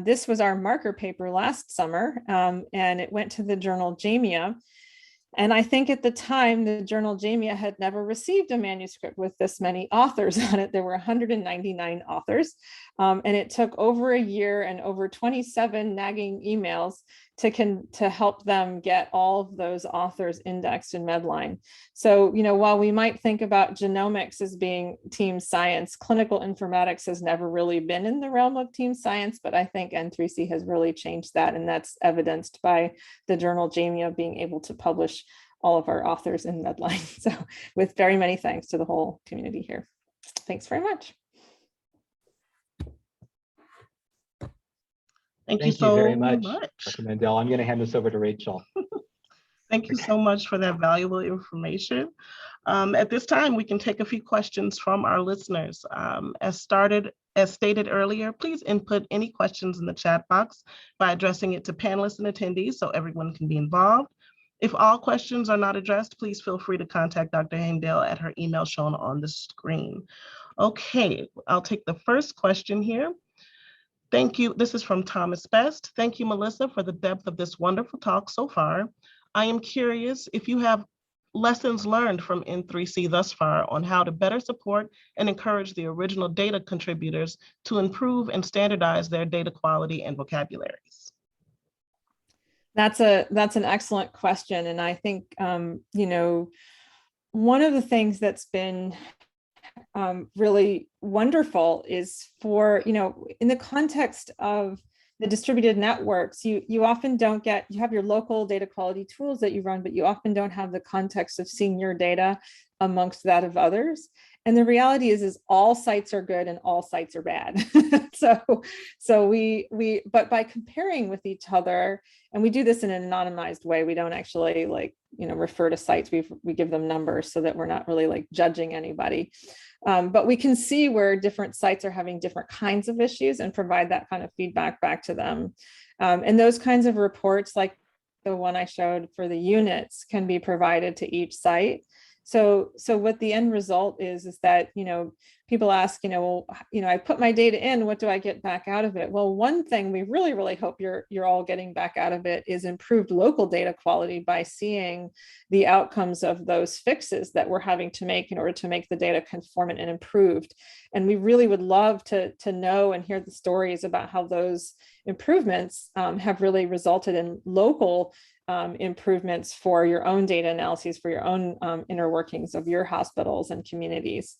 This was our marker paper last summer, and it went to the journal JAMIA. And I think at the time, the journal JAMIA had never received a manuscript with this many authors on it. There were 199 authors, and it took over a year and over 27 nagging emails to help them get all of those authors indexed in Medline. So, while we might think about genomics as being team science, clinical informatics has never really been in the realm of team science, but I think N3C has really changed that, and that's evidenced by the journal JAMIA being able to publish all of our authors in Medline. So with very many thanks to the whole community here. Thanks very much. Thank you so very much, much. Dr. Mandel. I'm going to hand this over to Rachel. Thank you so much for that valuable information. At this time, we can take a few questions from our listeners. As stated earlier, please input any questions in the chat box by addressing it to panelists and attendees so everyone can be involved. If all questions are not addressed, please feel free to contact Dr. Handel at her email shown on the screen. Okay, I'll take the first question here. Thank you. This is from Thomas Best. Thank you, Melissa, for the depth of this wonderful talk so far. I am curious if you have lessons learned from N3C thus far on how to better support and encourage the original data contributors to improve and standardize their data quality and vocabularies. That's an excellent question. And I think, one of the things that's been really wonderful is for, in the context of the distributed networks, you often don't get, you have your local data quality tools that you run, but you often don't have the context of seeing your data amongst that of others. And the reality is all sites are good and all sites are bad. But by comparing with each other, and we do this in an anonymized way, we don't actually refer to sites, we give them numbers so that we're not really judging anybody. But we can see where different sites are having different kinds of issues and provide that kind of feedback back to them. And those kinds of reports, like the one I showed for the units, can be provided to each site. So what the end result is that, people ask, I put my data in, what do I get back out of it? Well, one thing we really, really hope you're all getting back out of it is improved local data quality by seeing the outcomes of those fixes that we're having to make in order to make the data conformant and improved. And we really would love to know and hear the stories about how those improvements have really resulted in local improvements for your own data analyses, for your own inner workings of your hospitals and communities.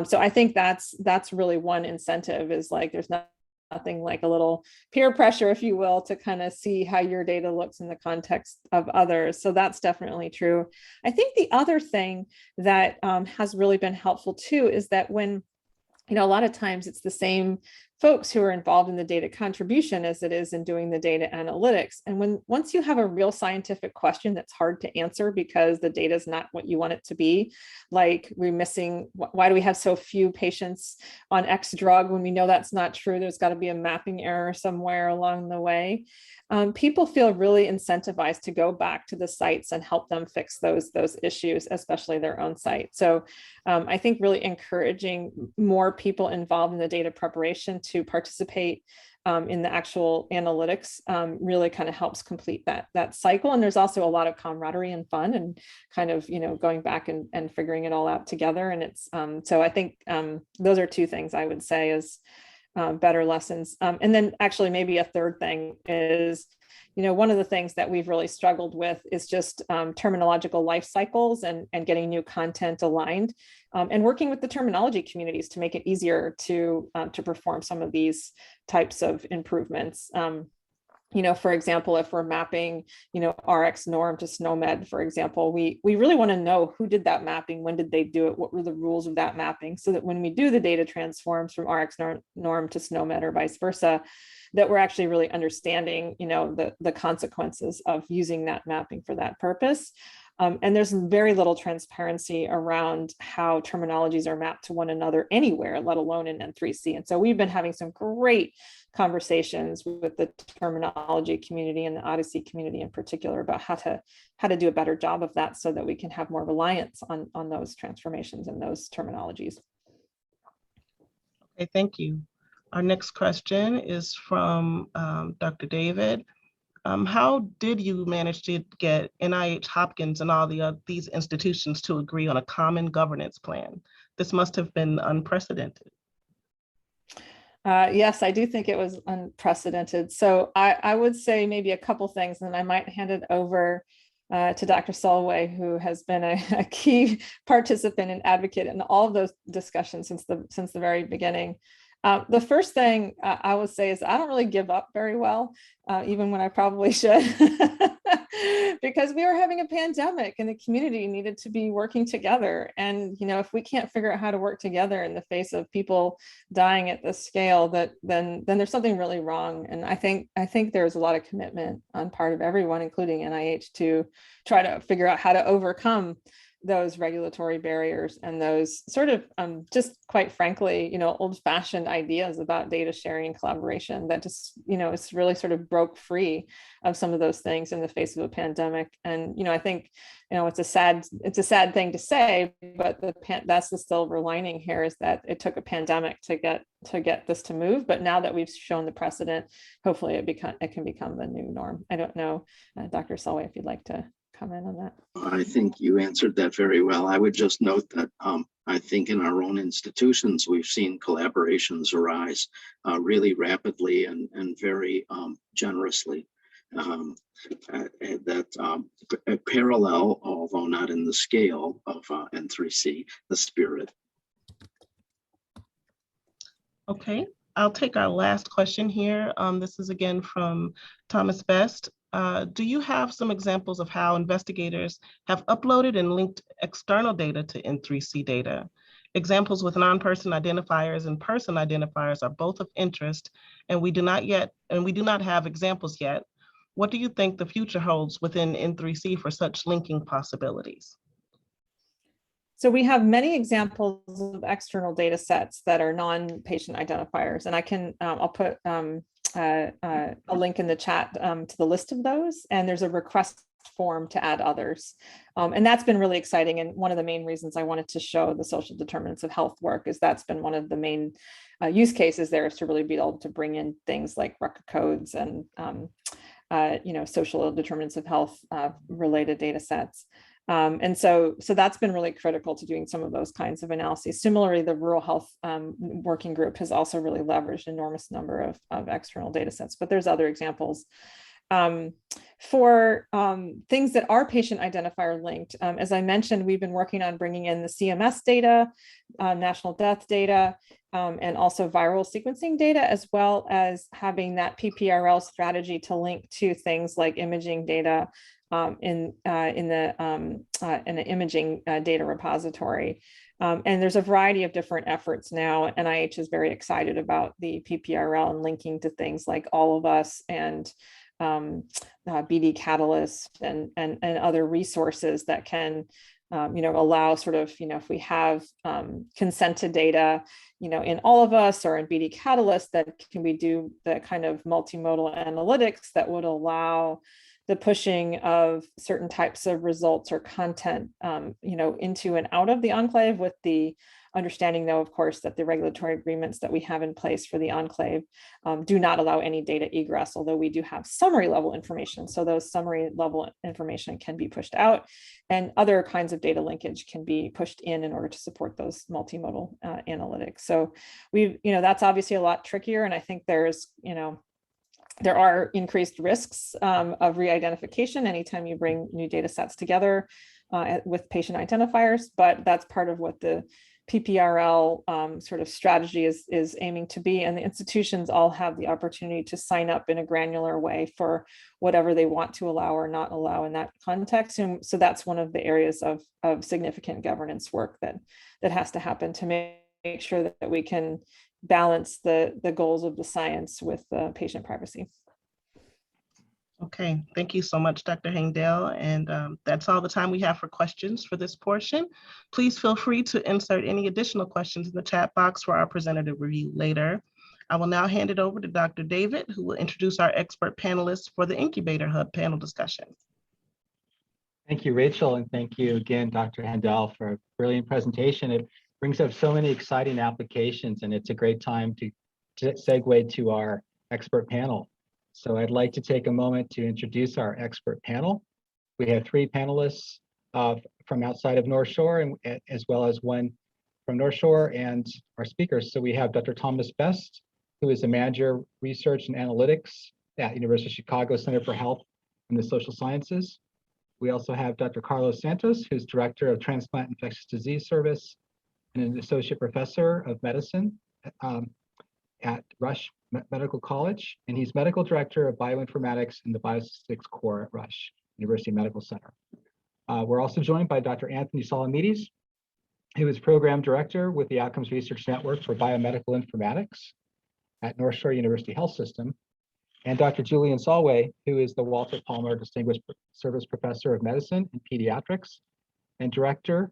So I think that's really one incentive, is there's nothing like a little peer pressure, if you will, to kind of see how your data looks in the context of others. So that's definitely true. I think the other thing that has really been helpful too is that when, a lot of times it's the same folks who are involved in the data contribution as it is in doing the data analytics. And once you have a real scientific question that's hard to answer because the data is not what you want it to be, like we're missing, why do we have so few patients on X drug when we know that's not true? There's got to be a mapping error somewhere along the way. People feel really incentivized to go back to the sites and help them fix those issues, especially their own site. So I think really encouraging more people involved in the data preparation to participate in the actual analytics really kind of helps complete that cycle. And there's also a lot of camaraderie and fun and kind of, going back and figuring it all out together. And it's so I think those are two things I would say is better lessons. And then actually maybe a third thing is, one of the things that we've really struggled with is just terminological life cycles and getting new content aligned and working with the terminology communities to make it easier to perform some of these types of improvements. For example, if we're mapping, RX norm to SNOMED, for example, we really want to know who did that mapping, when did they do it, what were the rules of that mapping, so that when we do the data transforms from RX norm to SNOMED or vice versa, that we're actually really understanding, the consequences of using that mapping for that purpose. And there's very little transparency around how terminologies are mapped to one another anywhere, let alone in N3C. And so we've been having some great conversations with the terminology community and the Odyssey community in particular about how to do a better job of that so that we can have more reliance on those transformations and those terminologies. Okay, thank you. Our next question is from Dr. David. How did you manage to get NIH, Hopkins, and all these institutions to agree on a common governance plan? This must have been unprecedented. Yes, I do think it was unprecedented. So I would say maybe a couple things, and I might hand it over to Dr. Solway, who has been a key participant and advocate in all of those discussions since the very beginning. The first thing I would say is I don't really give up very well, even when I probably should, because we were having a pandemic and the community needed to be working together. And, if we can't figure out how to work together in the face of people dying at this scale, then there's something really wrong. And I think there's a lot of commitment on part of everyone, including NIH, to try to figure out how to overcome those regulatory barriers and those sort of just quite frankly, old-fashioned ideas about data sharing and collaboration that just, it's really sort of broke free of some of those things in the face of a pandemic. And, I think, it's a sad thing to say, but that's the silver lining here is that it took a pandemic to get this to move. But now that we've shown the precedent, hopefully it can become the new norm. I don't know, Dr. Solway, if you'd like to comment on that. I think you answered that very well. I would just note that I think in our own institutions, we've seen collaborations arise really rapidly and very generously. Parallel, although not in the scale of N3C, the spirit. Okay, I'll take our last question here. This is again from Thomas Best. Do you have some examples of how investigators have uploaded and linked external data to N3C data? Examples with non-person identifiers and person identifiers are both of interest, and we do not have examples yet. What do you think the future holds within N3C for such linking possibilities? So we have many examples of external data sets that are non-patient identifiers, and I can I'll put a link in the chat to the list of those, and there's a request form to add others. And that's been really exciting. And one of the main reasons I wanted to show the social determinants of health work is that's been one of the main use cases there, is to really be able to bring in things like record codes and social determinants of health related data sets. And so that's been really critical to doing some of those kinds of analyses. Similarly, the rural health working group has also really leveraged an enormous number of external data sets, but there's other examples. For things that are patient identifier linked, as I mentioned, we've been working on bringing in the CMS data, national death data, and also viral sequencing data, as well as having that PPRL strategy to link to things like imaging data in an imaging data repository. And there's a variety of different efforts now. NIH is very excited about the PPRL and linking to things like All of Us and BD Catalyst and other resources that can allow sort of, if we have consented data, in All of Us or in BD Catalyst, that can we do the kind of multimodal analytics that would allow the pushing of certain types of results or content, into and out of the enclave, with the understanding, though, of course, that the regulatory agreements that we have in place for the enclave do not allow any data egress, although we do have summary level information. So those summary level information can be pushed out, and other kinds of data linkage can be pushed in order to support those multimodal analytics. So that's obviously a lot trickier. And I think there are increased risks of re-identification anytime you bring new data sets together with patient identifiers, but that's part of what the PPRL sort of strategy is aiming to be. And the institutions all have the opportunity to sign up in a granular way for whatever they want to allow or not allow in that context. And so that's one of the areas of significant governance work that has to happen to make sure that we can balance the goals of the science with patient privacy. Okay, thank you so much, Dr. Hengdale. And that's all the time we have for questions for this portion. Please feel free to insert any additional questions in the chat box for our presenter to review later. I will now hand it over to Dr. David, who will introduce our expert panelists for the Incubator Hub panel discussion. Thank you, Rachel, and thank you again, Dr. Hengdale, for a brilliant presentation. It brings up so many exciting applications, and it's a great time to segue to our expert panel. So I'd like to take a moment to introduce our expert panel. We have 3 panelists from outside of North Shore, and as well as one from North Shore, and our speakers. So we have Dr. Thomas Best, who is a manager research and analytics at University of Chicago Center for Health and the Social Sciences. We also have Dr. Carlos Santos, who's director of Transplant Infectious Disease Service and an associate professor of medicine at Rush Medical College, and he's medical director of bioinformatics in the biostatistics core at Rush University Medical Center. We're also joined by Dr. Anthony Solomidis, who is program director with the Outcomes Research Network for Biomedical Informatics at North Shore University Health System, and Dr. Julian Solway, who is the Walter Palmer Distinguished Service Professor of Medicine and Pediatrics and director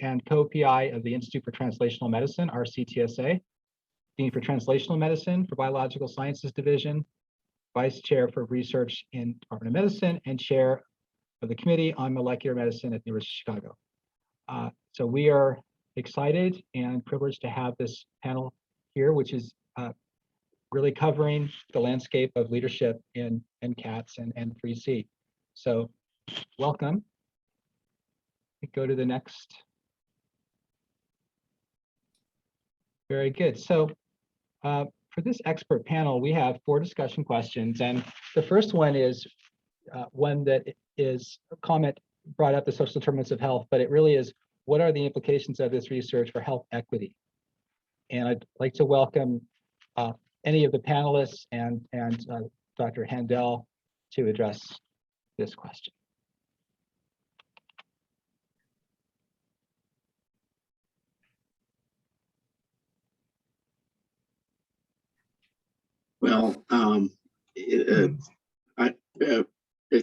and co-PI of the Institute for Translational Medicine, RCTSA, Dean for Translational Medicine for Biological Sciences Division, Vice Chair for Research in Department of Medicine, and Chair of the Committee on Molecular Medicine at the University of Chicago. So we are excited and privileged to have this panel here, which is really covering the landscape of leadership in NCATS and N3C. So welcome. Go to the next. Very good. So for this expert panel, we have 4 discussion questions. And the first one is one that is a comment brought up the social determinants of health, but it really is, what are the implications of this research for health equity? And I'd like to welcome any of the panelists and Dr. Handel to address this question. Well,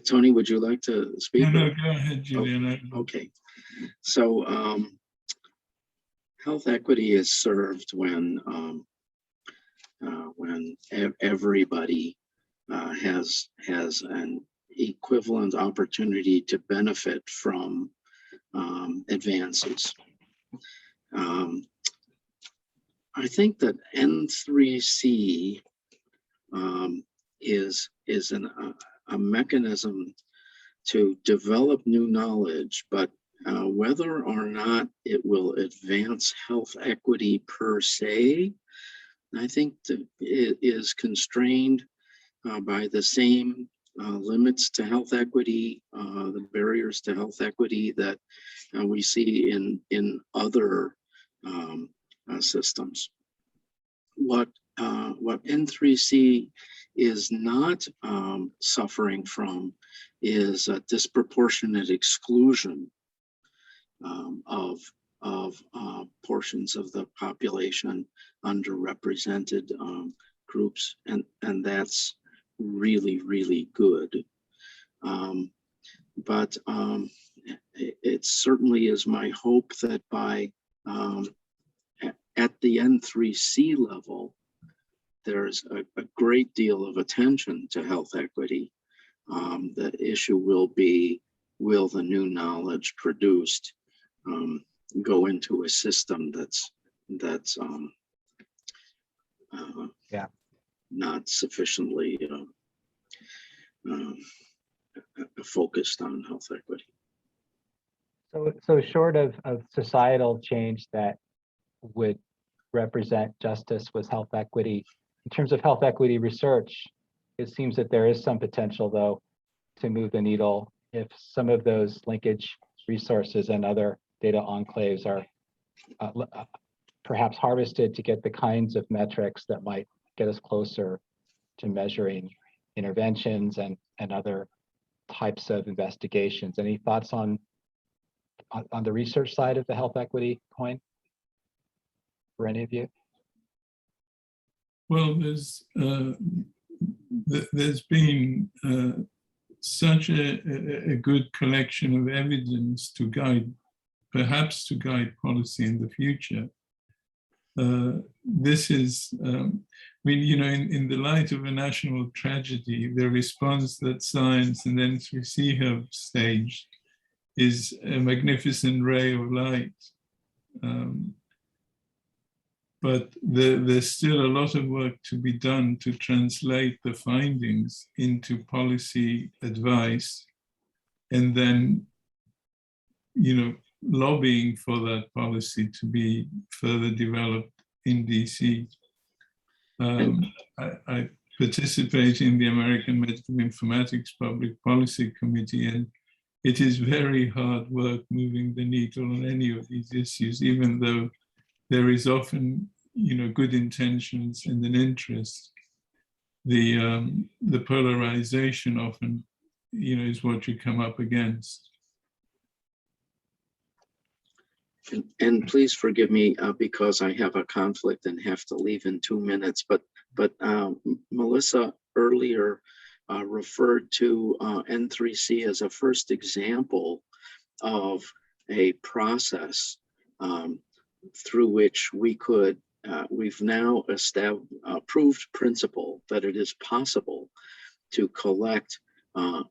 Tony, would you like to speak? No, go ahead, Julian. Okay. So health equity is served when everybody has an equivalent opportunity to benefit from advances. I think that N3C is a mechanism to develop new knowledge, but whether or not it will advance health equity per se, I think that it is constrained by the same limits to health equity, the barriers to health equity that we see in other systems. What N3C is not suffering from is a disproportionate exclusion of portions of the population, underrepresented groups, and that's really, really good. But it certainly is my hope that by at the N3C level, there's a great deal of attention to health equity. The issue will be, will the new knowledge produced go into a system that's not sufficiently focused on health equity. So short of societal change that would represent justice with health equity, in terms of health equity research, it seems that there is some potential, though, to move the needle if some of those linkage resources and other data enclaves are perhaps harvested to get the kinds of metrics that might get us closer to measuring interventions and other types of investigations. Any thoughts on the research side of the health equity coin for any of you? Well, there's been such a good collection of evidence to guide, perhaps to guide policy in the future. This is, I mean, you know, in the light of a national tragedy, the response that science and N3C have staged is a magnificent ray of light. But there's still a lot of work to be done to translate the findings into policy advice, and then, you know, lobbying for that policy to be further developed in DC. I participate in the American Medical Informatics Public Policy Committee, and it is very hard work moving the needle on any of these issues, even though there is often, you know, good intentions and an interest. The polarization often, you know, is what you come up against. And please forgive me because I have a conflict and have to leave in 2 minutes. But Melissa earlier referred to N3C as a first example of a process through which we could, we've now proved principle that it is possible to collect a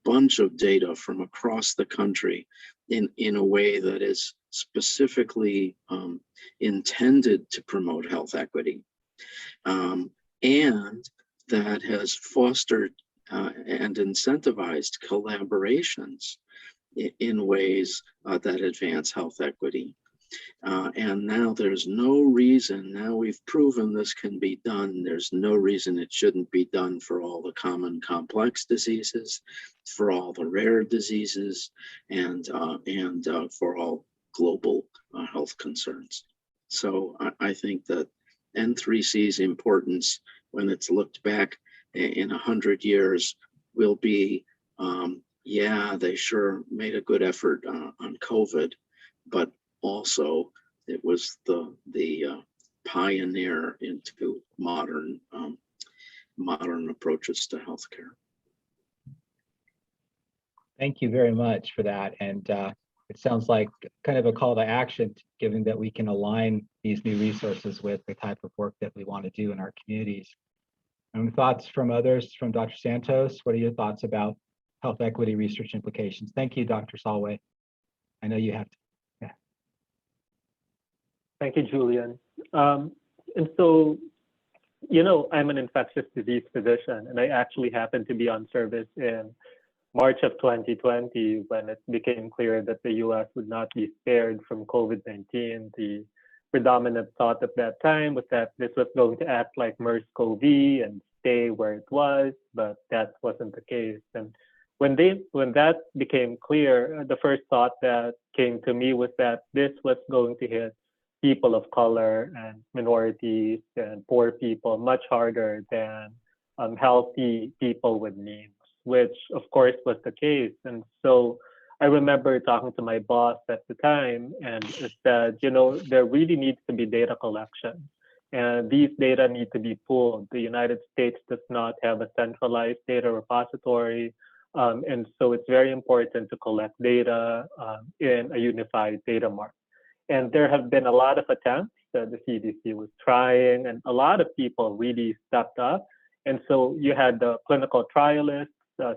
bunch of data from across the country in a way that is specifically intended to promote health equity, and that has fostered and incentivized collaborations in ways that advance health equity. And now there's no reason, now we've proven this can be done, there's no reason it shouldn't be done for all the common complex diseases, for all the rare diseases, and for all global health concerns. So I think that N3C's importance when it's looked back in 100 years will be, yeah, they sure made a good effort on COVID, but also it was the pioneer into modern approaches to healthcare. Thank you very much for that. And it sounds like kind of a call to action, given that we can align these new resources with the type of work that we want to do in our communities. Thoughts from others, from Dr. Santos? What are your thoughts about health equity research implications? Thank you, Dr. Solway. I know you have to. Yeah. Thank you, Julian. And so, you know, I'm an infectious disease physician, and I actually happened to be on service in March of 2020 when it became clear that the US would not be spared from COVID-19. The predominant thought at that time was that this was going to act like MERS-CoV and stay where it was, but that wasn't the case. And when that became clear, the first thought that came to me was that this was going to hit people of color and minorities and poor people much harder than healthy people with means, which of course was the case. And so I remember talking to my boss at the time, and it said, you know, there really needs to be data collection, and these data need to be pooled. The United States does not have a centralized data repository, and so it's very important to collect data in a unified data mart. And there have been a lot of attempts that the CDC was trying, and a lot of people really stepped up. And so you had the clinical trialists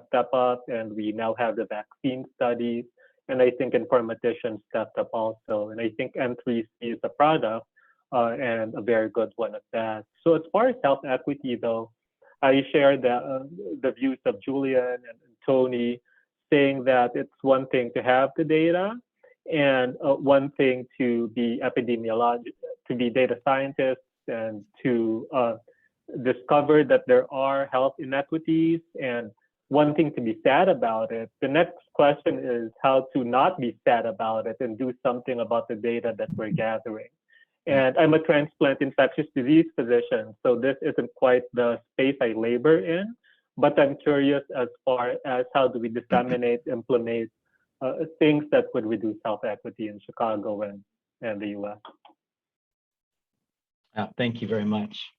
step up, and we now have the vaccine studies. And I think informaticians stepped up also. And I think N3C is a product and a very good one at that. So as far as health equity, though, I share the views of Julian and Tony, saying that it's one thing to have the data, and one thing to be to be data scientists and to discover that there are health inequities, and one thing to be sad about it. The next question is how to not be sad about it and do something about the data that we're gathering. And I'm a transplant infectious disease physician, so this isn't quite the space I labor in, but I'm curious as far as how do we disseminate, implement things that would reduce health equity in Chicago and the US. Thank you very much.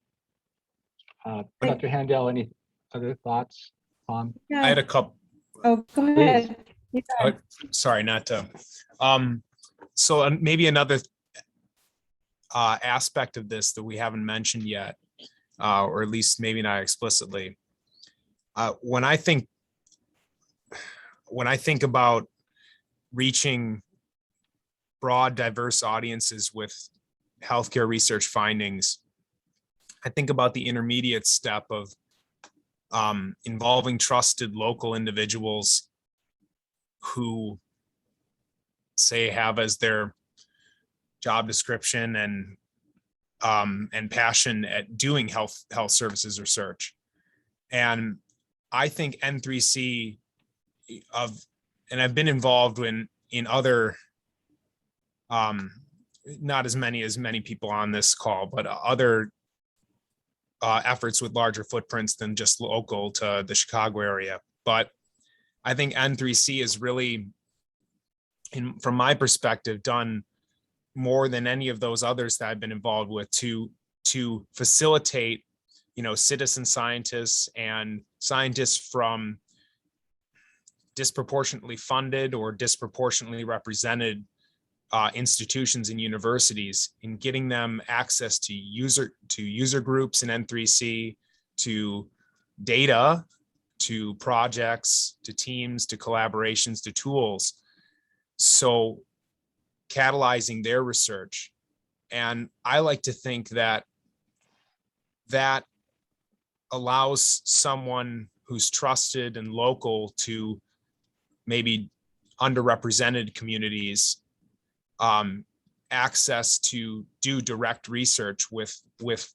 Dr. Handel, any other thoughts on? Yeah. I had a couple. Oh, go ahead. Yeah. Sorry, not to. So maybe another aspect of this that we haven't mentioned yet, or at least maybe not explicitly. When I think about reaching broad, diverse audiences with healthcare research findings, I think about the intermediate step of involving trusted local individuals who, say, have as their job description and passion at doing health services research. And I think N3C and I've been involved in other, not as many people on this call, but other efforts with larger footprints than just local to the Chicago area. But I think N3C is really, from my perspective, done more than any of those others that I've been involved with to facilitate, citizen scientists and scientists from disproportionately funded or disproportionately represented institutions and universities, in getting them access to user groups in N3C, to data, to projects, to teams, to collaborations, to tools. So catalyzing their research. And I like to think that allows someone who's trusted and local to maybe underrepresented communities access to do direct research with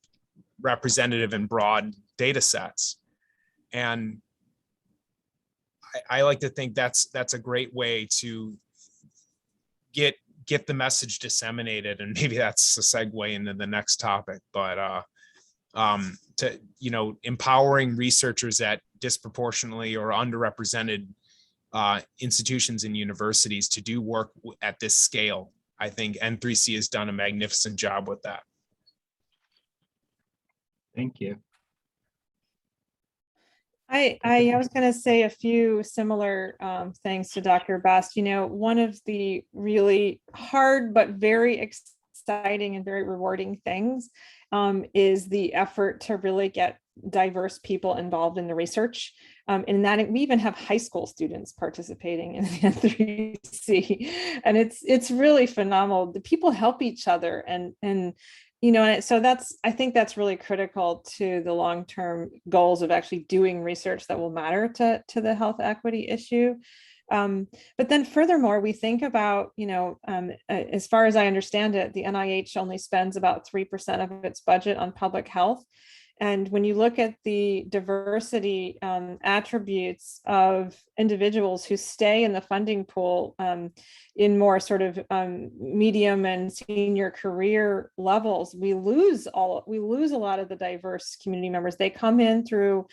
representative and broad data sets. And I like to think that's a great way to get get the message disseminated, and maybe that's a segue into the next topic, but to, empowering researchers at disproportionately or underrepresented institutions and universities to do work at this scale. I think N3C has done a magnificent job with that. Thank you. I was going to say a few similar things to Dr. Best. One of the really hard but very exciting and very rewarding things is the effort to really get diverse people involved in the research. And that we even have high school students participating in the N3C, and it's really phenomenal. The people help each other, and so I think that's really critical to the long-term goals of actually doing research that will matter to the health equity issue. But then furthermore, we think about, as far as I understand it, the NIH only spends about 3% of its budget on public health. And when you look at the diversity attributes of individuals who stay in the funding pool in more sort of medium and senior career levels, we lose a lot of the diverse community members. They come in through,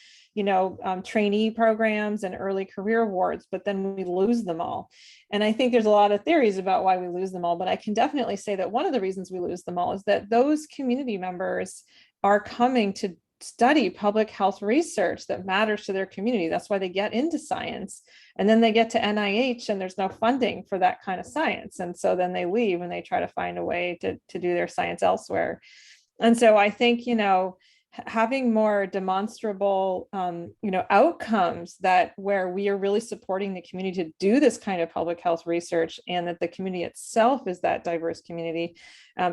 trainee programs and early career awards, but then we lose them all. And I think there's a lot of theories about why we lose them all, but I can definitely say that one of the reasons we lose them all is that those community members are coming to study public health research that matters to their community. That's why they get into science. And then they get to NIH and there's no funding for that kind of science. And so then they leave and they try to find a way to do their science elsewhere. And so I think, having more demonstrable, outcomes that where we are really supporting the community to do this kind of public health research, and that the community itself is that diverse community,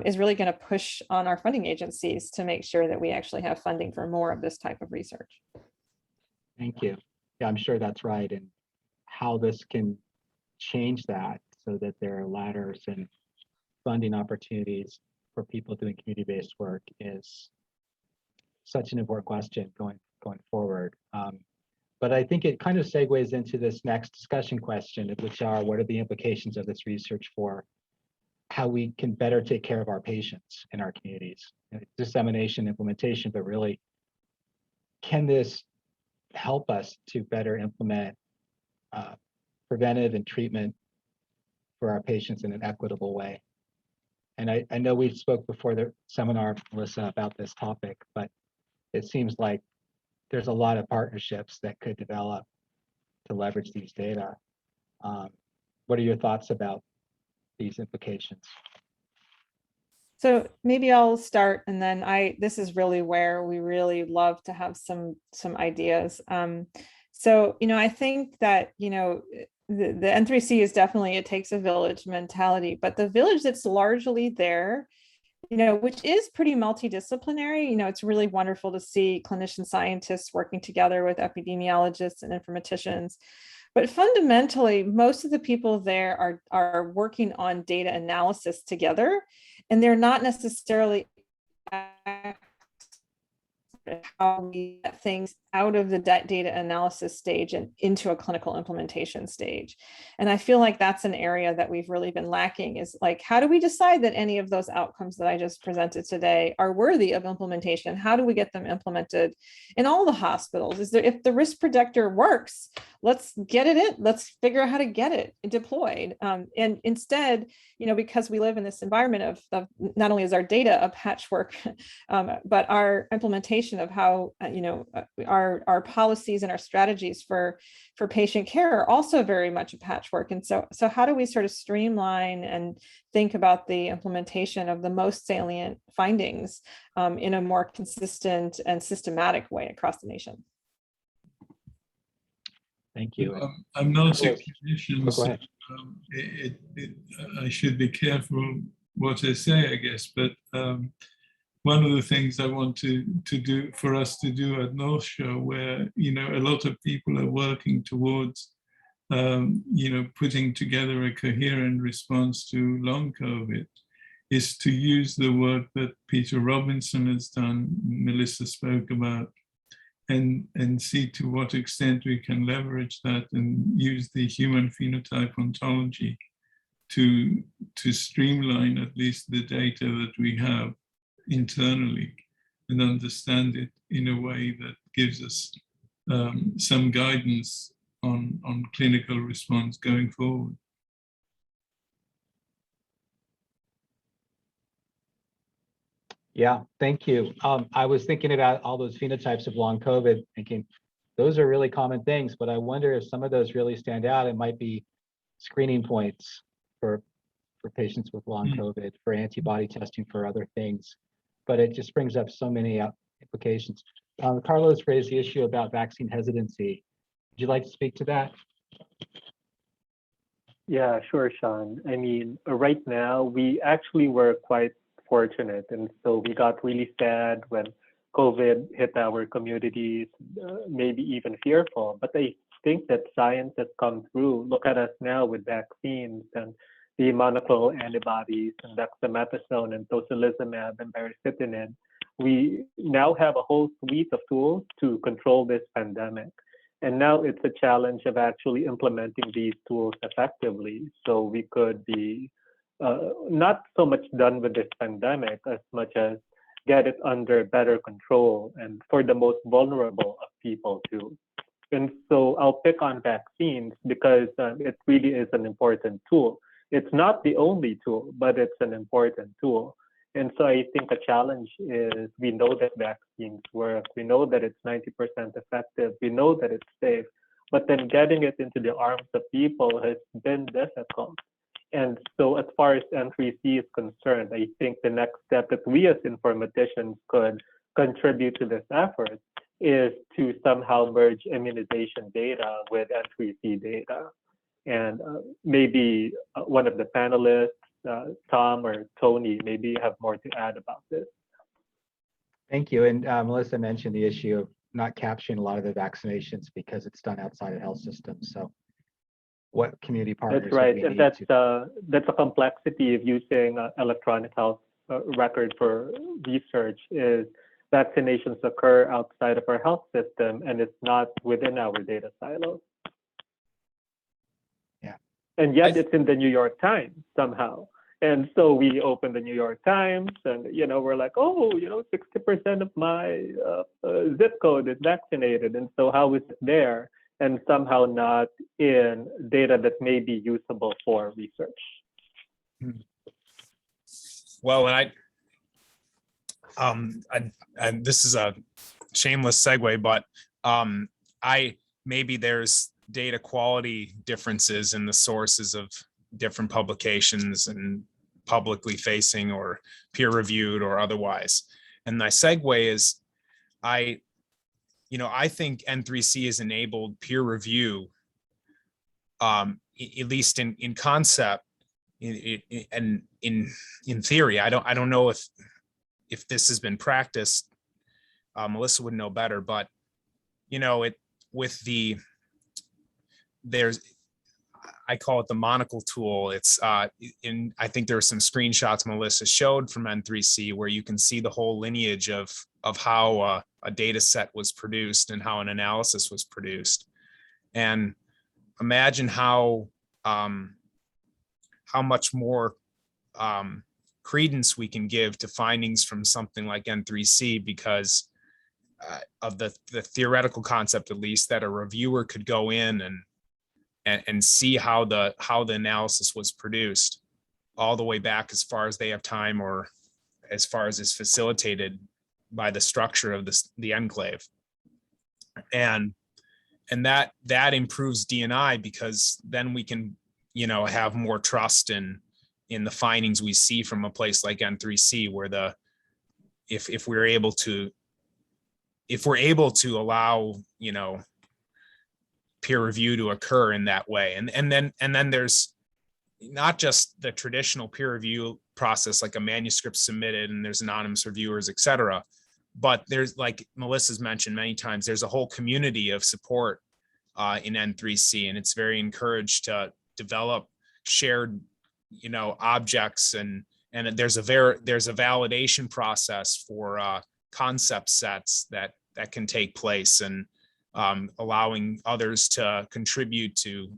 is really going to push on our funding agencies to make sure that we actually have funding for more of this type of research. Thank you. Yeah, I'm sure that's right. And how this can change that so that there are ladders and funding opportunities for people doing community-based work is such an important question going forward. But I think it kind of segues into this next discussion question, which are, what are the implications of this research for how we can better take care of our patients in our communities? Dissemination, implementation, but really, can this help us to better implement preventive and treatment for our patients in an equitable way? And I know we spoke before the seminar, Melissa, about this topic, but it seems like there's a lot of partnerships that could develop to leverage these data. What are your thoughts about these implications? So maybe I'll start, and then this is really where we really love to have some ideas. So, I think that, the N3C is definitely, it takes a village mentality, but the village that's largely there, which is pretty multidisciplinary. It's really wonderful to see clinician scientists working together with epidemiologists and informaticians. But fundamentally, most of the people there are working on data analysis together, and they're not necessarily how we get things out of the data analysis stage and into a clinical implementation stage. And I feel like that's an area that we've really been lacking, is like, how do we decide that any of those outcomes that I just presented today are worthy of implementation? How do we get them implemented in all the hospitals? If the risk predictor works, let's get it in, let's figure out how to get it deployed. And instead, because we live in this environment of not only is our data a patchwork, but our implementation of how, our policies and our strategies for patient care are also very much a patchwork. And so how do we sort of streamline and think about the implementation of the most salient findings in a more consistent and systematic way across the nation? Thank you. I'm not a clinician, Go ahead. I should be careful what I say, I guess, but one of the things I want to do for us to do at North Shore, where a lot of people are working towards putting together a coherent response to long COVID, is to use the work that Peter Robinson has done, Melissa spoke about, and see to what extent we can leverage that and use the human phenotype ontology to to streamline at least the data that we have internally and understand it in a way that gives us some guidance on clinical response going forward. Yeah, thank you. I was thinking about all those phenotypes of long COVID, thinking those are really common things, but I wonder if some of those really stand out. It might be screening points for patients with long COVID, for antibody testing, for other things. But it just brings up so many implications. Carlos raised the issue about vaccine hesitancy. Would you like to speak to that? Yeah, sure, Sean. I mean, right now, we actually were quite fortunate. And so we got really sad when COVID hit our communities, maybe even fearful. But I think that science has come through. Look at us now with vaccines and the monoclonal antibodies and dexamethasone and tocilizumab and baricitinib. We now have a whole suite of tools to control this pandemic. And now it's a challenge of actually implementing these tools effectively so we could be not so much done with this pandemic as much as get it under better control and for the most vulnerable of people too. And so I'll pick on vaccines because it really is an important tool. It's not the only tool, but it's an important tool. And so I think a challenge is we know that vaccines work. We know that it's 90% effective. We know that it's safe, but then getting it into the arms of people has been difficult. And so as far as N3C is concerned, I think the next step that we as informaticians could contribute to this effort is to somehow merge immunization data with N3C data. And maybe one of the panelists, Tom or Tony, maybe you have more to add about this. Thank you. And Melissa mentioned the issue of not capturing a lot of the vaccinations because it's done outside of health systems. So what community partners? That's right. And that's a complexity of using electronic health record for research is vaccinations occur outside of our health system and it's not within our data silos. Yeah. And yet it's in the New York Times somehow. And so we open the New York Times and, you know, we're like, oh, you know, 60% of my zip code is vaccinated. And so how is it there? And somehow not in data that may be usable for research. Well, and this is a shameless segue, but maybe there's data quality differences in the sources of different publications and publicly facing or peer reviewed or otherwise. And my segue is I think N3C has enabled peer review, at least in concept, and in theory. I don't know if this has been practiced. Melissa would know better, but you know, I call it the monocle tool. It's I think there are some screenshots Melissa showed from N3C where you can see the whole lineage of how a data set was produced and how an analysis was produced. And imagine how much more credence we can give to findings from something like N3C because of the theoretical concept, at least, that a reviewer could go in and see how the analysis was produced all the way back as far as they have time or as far as is facilitated by the structure of the enclave. And that improves D&I because then we can, you know, have more trust in the findings we see from a place like N3C where if we're able to allow, you know, peer review to occur in that way. And then there's not just the traditional peer review process, like a manuscript submitted and there's anonymous reviewers, et cetera. But there's, like Melissa's mentioned many times, there's a whole community of support in N3C, and it's very encouraged to develop shared, you know, objects, and there's a validation process for concept sets that can take place, and allowing others to contribute to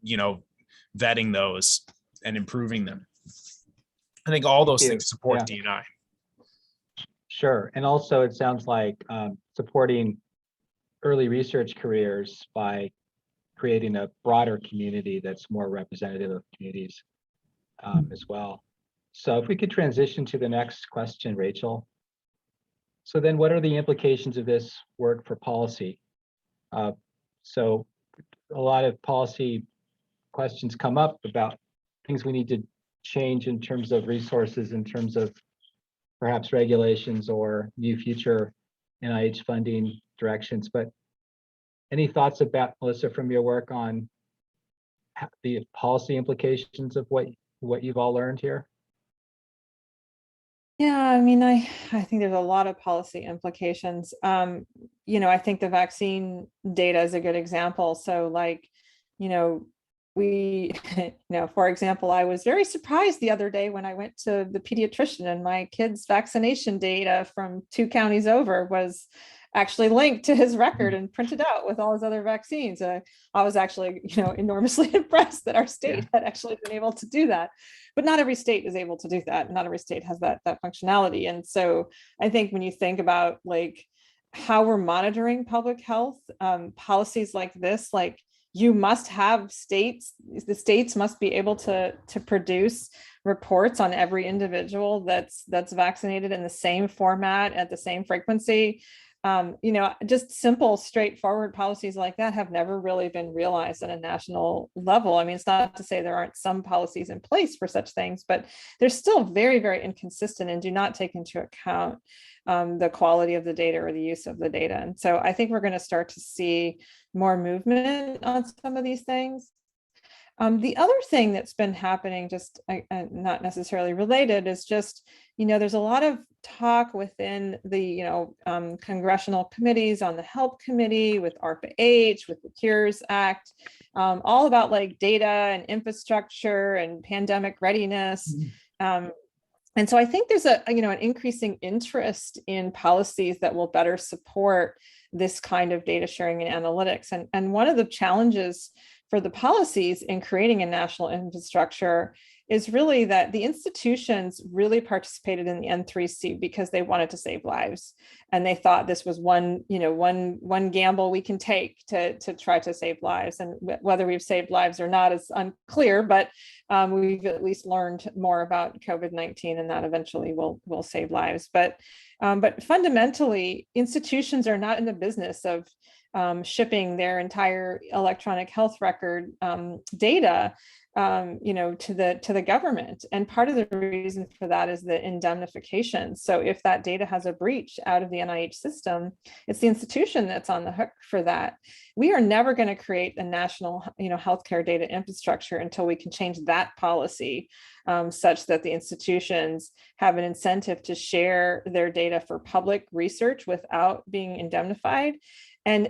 you know, vetting those and improving them. I think all those you. things support Yeah. D&I. Sure. And also it sounds like supporting early research careers by creating a broader community that's more representative of communities as well. So if we could transition to the next question, Rachel. So then what are the implications of this work for policy? So a lot of policy questions come up about things we need to change in terms of resources, in terms of perhaps regulations or new future NIH funding directions. But any thoughts about, Melissa, from your work on the policy implications of what you've all learned here? Yeah, I mean, I think there's a lot of policy implications. I think the vaccine data is a good example. So like, we, for example, I was very surprised the other day when I went to the pediatrician and my kid's vaccination data from 2 counties over was actually linked to his record and printed out with all his other vaccines. I was actually, enormously impressed that our state had actually been able to do that. But not every state is able to do that. Not every state has that functionality. And so I think when you think about like how we're monitoring public health, policies like this, like you must have the states must be able to produce reports on every individual that's vaccinated in the same format at the same frequency. Just simple, straightforward policies like that have never really been realized at a national level. I mean, it's not to say there aren't some policies in place for such things, but they're still very, very inconsistent and do not take into account the quality of the data or the use of the data. And so I think we're going to start to see more movement on some of these things. The other thing that's been happening, just not necessarily related, is just, there's a lot of talk within the, congressional committees on the HELP committee with ARPA-H, with the Cures Act, all about like data and infrastructure and pandemic readiness. And so I think there's an increasing interest in policies that will better support this kind of data sharing and analytics. And one of the challenges for the policies in creating a national infrastructure is really that the institutions really participated in the N3C because they wanted to save lives. And they thought this was one gamble we can take to try to save lives. And whether we've saved lives or not is unclear, but we've at least learned more about COVID-19, and that eventually will save lives. But fundamentally, institutions are not in the business of shipping their entire electronic health record data to the government. And part of the reason for that is the indemnification. So if that data has a breach out of the NIH system, it's the institution that's on the hook for that. We are never going to create a national healthcare data infrastructure until we can change that policy such that the institutions have an incentive to share their data for public research without being indemnified. And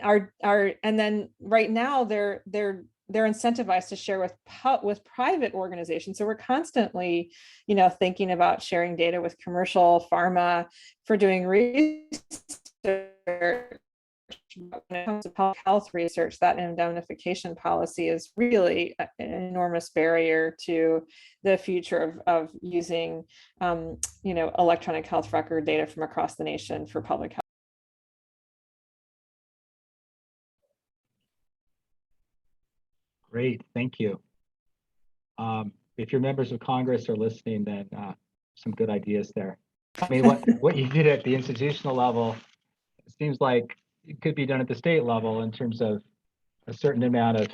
then right now they're incentivized to share with private organizations. So we're constantly, thinking about sharing data with commercial pharma for doing research. When it comes to public health research, that indemnification policy is really an enormous barrier to the future of using, electronic health record data from across the nation for public health. Great, thank you. If your members of Congress are listening, then some good ideas there. I mean, what you did at the institutional level, it seems like it could be done at the state level in terms of a certain amount of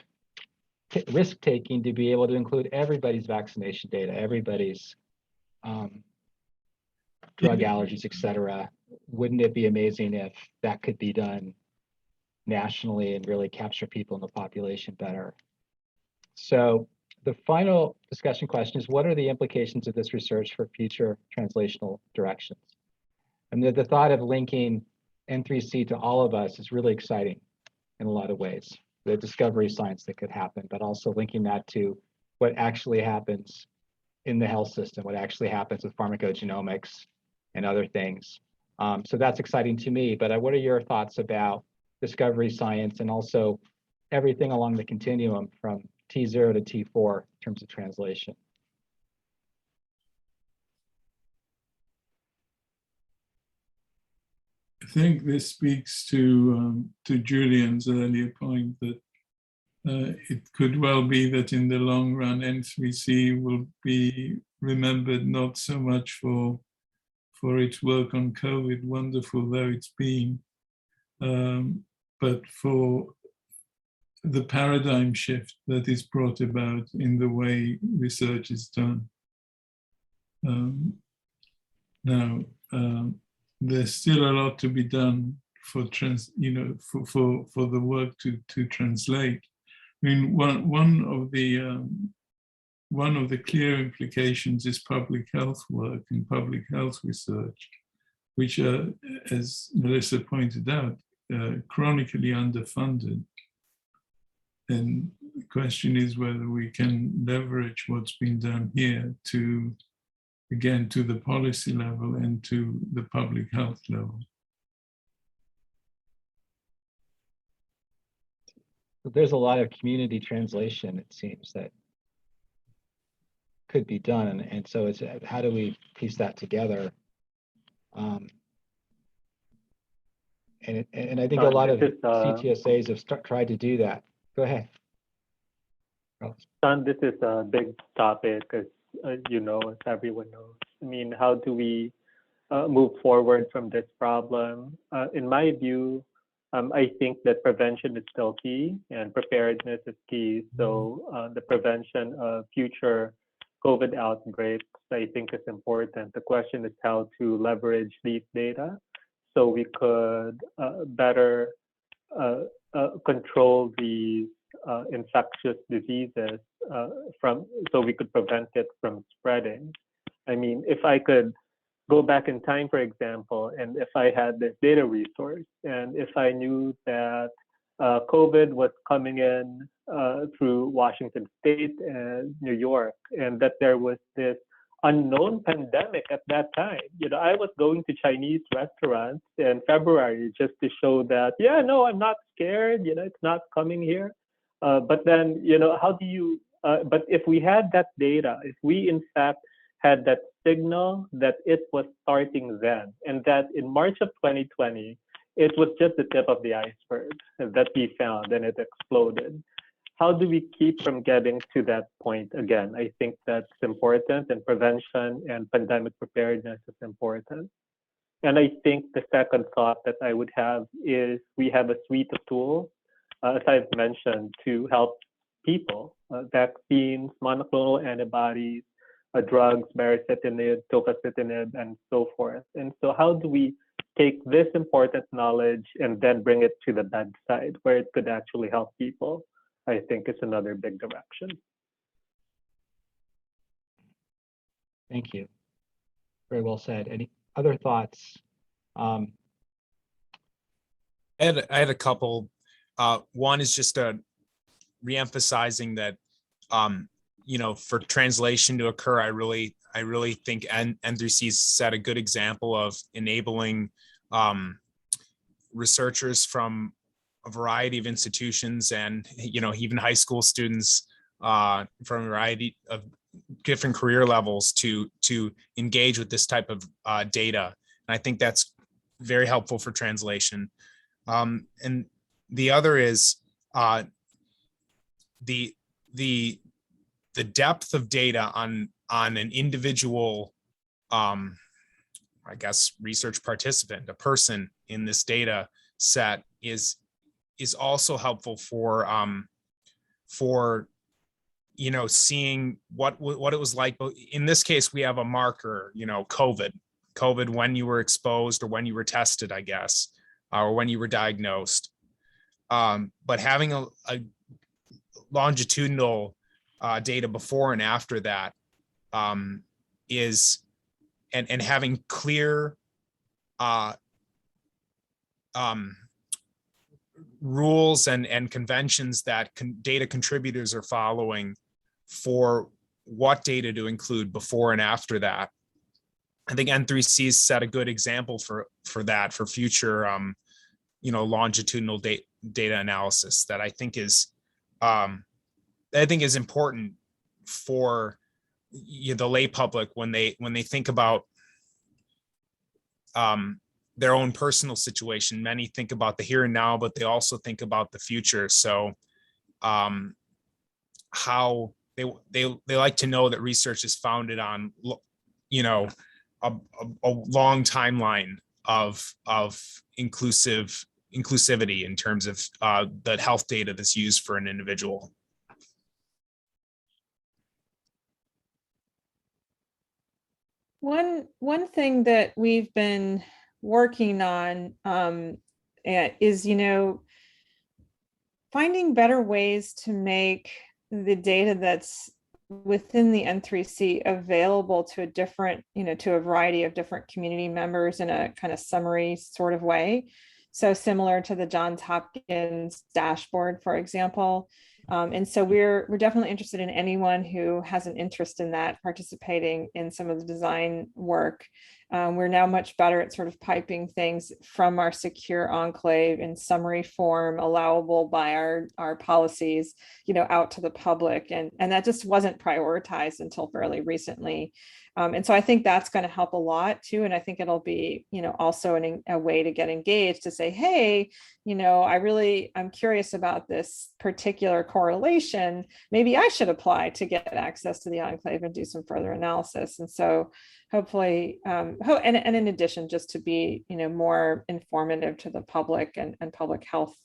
risk taking to be able to include everybody's vaccination data, everybody's drug allergies, et cetera. Wouldn't it be amazing if that could be done nationally and really capture people in the population better? So the final discussion question is, what are the implications of this research for future translational directions? And the thought of linking N3C to all of us is really exciting in a lot of ways. The discovery science that could happen, but also linking that to what actually happens in the health system, what actually happens with pharmacogenomics and other things. So that's exciting to me, but what are your thoughts about discovery science and also everything along the continuum from T0 to T4 in terms of translation? think this speaks to Julian's earlier point that it could well be that in the long run, N3C will be remembered not so much for its work on COVID, wonderful though it's been, but for the paradigm shift that is brought about in the way research is done. Now, there's still a lot to be done for the work to translate. I mean, one of the clear implications is public health work and public health research, which are, as Melissa pointed out, chronically underfunded. And the question is whether we can leverage what's been done here to, again, to the policy level and to the public health level. There's a lot of community translation, it seems, that could be done. And so it's how do we piece that together? And I think a lot of CTSAs have tried to do that. Go ahead. Sean, this is a big topic, as you know, as everyone knows. I mean, how do we move forward from this problem? In my view, I think that prevention is still key and preparedness is key. So the prevention of future COVID outbreaks, I think, is important. The question is how to leverage these data so we could better control these infectious diseases so we could prevent it from spreading. I mean, if I could go back in time, for example, and if I had this data resource, and if I knew that COVID was coming in through Washington State and New York, and that there was this unknown pandemic at that time. You know, I was going to Chinese restaurants in February just to show that, yeah, no, I'm not scared, you know, it's not coming here. But then, you know, how do you, but if we had that data, if we in fact had that signal that it was starting then, and that in March of 2020, it was just the tip of the iceberg that we found and it exploded. How do we keep from getting to that point again? I think that's important, and prevention and pandemic preparedness is important. And I think the second thought that I would have is we have a suite of tools, as I've mentioned, to help people, vaccines, monoclonal antibodies, drugs, baricitinib, tofacitinib, and so forth. And so how do we take this important knowledge and then bring it to the bedside where it could actually help people? I think it's another big direction. Thank you. Very well said. Any other thoughts? I had a couple. One is just reemphasizing that, you know, for translation to occur, I really think N3C set a good example of enabling researchers from a variety of institutions and, you know, even high school students from a variety of different career levels to engage with this type of data. And I think that's very helpful for translation. And the other is the depth of data on an individual, I guess, research participant, a person in this data set is also helpful for you know, seeing what it was like. But in this case, we have a marker, you know, COVID when you were exposed or when you were tested, I guess, or when you were diagnosed. But having a longitudinal data before and after that is, and having clear rules and conventions that data contributors are following for what data to include before and after that. I think N3C set a good example for that, for future you know, longitudinal data analysis that I think is important for, you know, the lay public when they think about their own personal situation. Many think about the here and now, but they also think about the future. So how they like to know that research is founded on, you know, a long timeline of inclusivity in terms of the health data that's used for an individual. One thing that we've been working on is, finding better ways to make the data that's within the N3C available to a different, to a variety of different community members in a kind of summary sort of way. So similar to the Johns Hopkins dashboard, for example. And so we're definitely interested in anyone who has an interest in that, participating in some of the design work. We're now much better at sort of piping things from our secure enclave in summary form, allowable by our policies, out to the public. And that just wasn't prioritized until fairly recently. And so I think that's going to help a lot too. And I think it'll be, also a way to get engaged, to say, hey, I'm curious about this particular correlation. Maybe I should apply to get access to the enclave and do some further analysis. And so hopefully, and in addition, just to be, more informative to the public and public health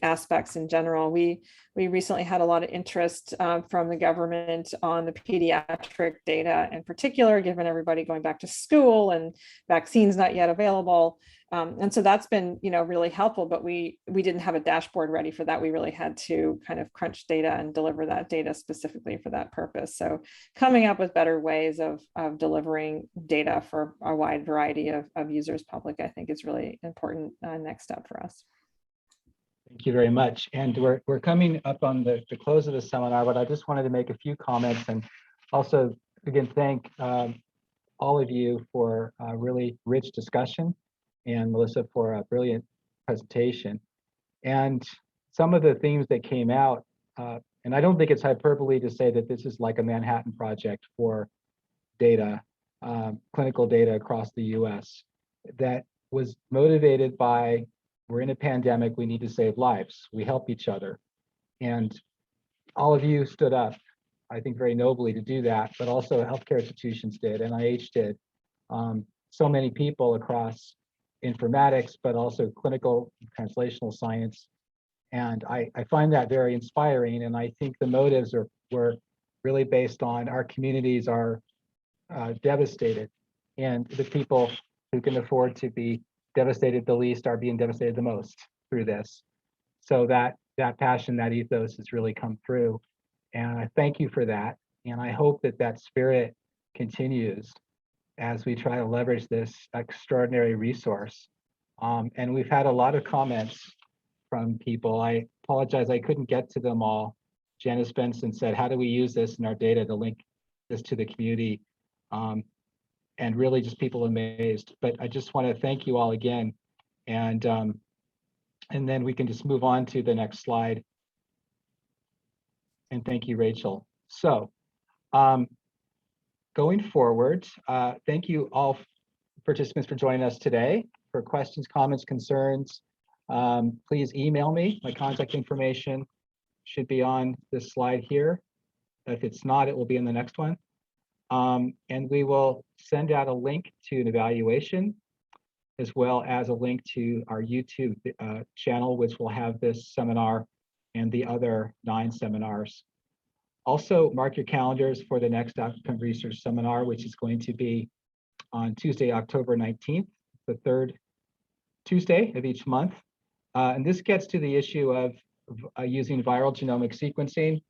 aspects in general. We recently had a lot of interest from the government on the pediatric data in particular, given everybody going back to school and vaccines not yet available. And so that's been, really helpful, but we didn't have a dashboard ready for that. We really had to kind of crunch data and deliver that data specifically for that purpose. So coming up with better ways of delivering data for a wide variety of users public, I think is really important next step for us. Thank you very much. And we're coming up on the close of the seminar, but I just wanted to make a few comments and also, again, thank all of you for a really rich discussion, and Melissa for a brilliant presentation. And some of the themes that came out, and I don't think it's hyperbole to say that this is like a Manhattan Project for data, clinical data across the US, that was motivated by, we're in a pandemic, we need to save lives. We help each other. And all of you stood up, I think very nobly, to do that, but also healthcare institutions did, NIH did. So many people across informatics, but also clinical translational science. And I find that very inspiring. And I think the motives were really based on our communities are devastated, and the people who can afford to be devastated the least are being devastated the most through this. So that passion, that ethos has really come through. And I thank you for that. And I hope that spirit continues as we try to leverage this extraordinary resource. And we've had a lot of comments from people. I apologize, I couldn't get to them all. Janice Benson said, how do we use this in our data to link this to the community? And really just people amazed. But I just want to thank you all again. And then we can just move on to the next slide. And thank you, Rachel. So going forward, thank you all participants for joining us today. For questions, comments, concerns, please email me. My contact information should be on this slide here. If it's not, it will be in the next one. And we will send out a link to an evaluation, as well as a link to our YouTube channel, which will have this seminar and the other 9 seminars. Also, mark your calendars for the next Outcome Research Seminar, which is going to be on Tuesday, October 19th, the 3rd Tuesday of each month. And this gets to the issue of using viral genomic sequencing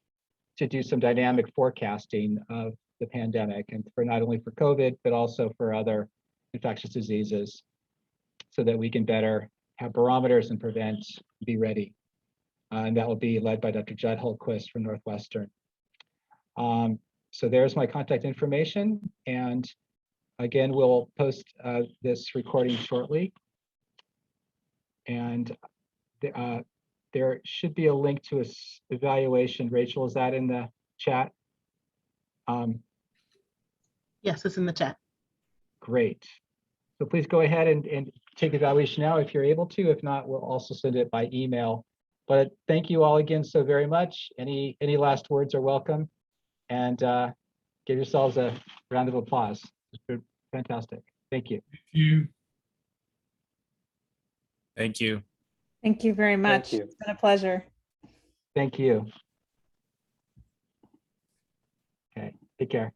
to do some dynamic forecasting of the pandemic, and for not only for COVID, but also for other infectious diseases, so that we can better have barometers and prevent, be ready. And that will be led by Dr. Judd Holtquist from Northwestern. So there's my contact information. And again, we'll post this recording shortly. And there should be a link to an evaluation. Rachel, is that in the chat? Yes, it's in the chat. Great. So please go ahead and take the evaluation now if you're able to. If not, we'll also send it by email. But thank you all again so very much. Any last words are welcome. And give yourselves a round of applause. It's been fantastic. Thank you. Thank you. Thank you. Thank you very much. you. It's been a pleasure. Thank you. Okay, take care.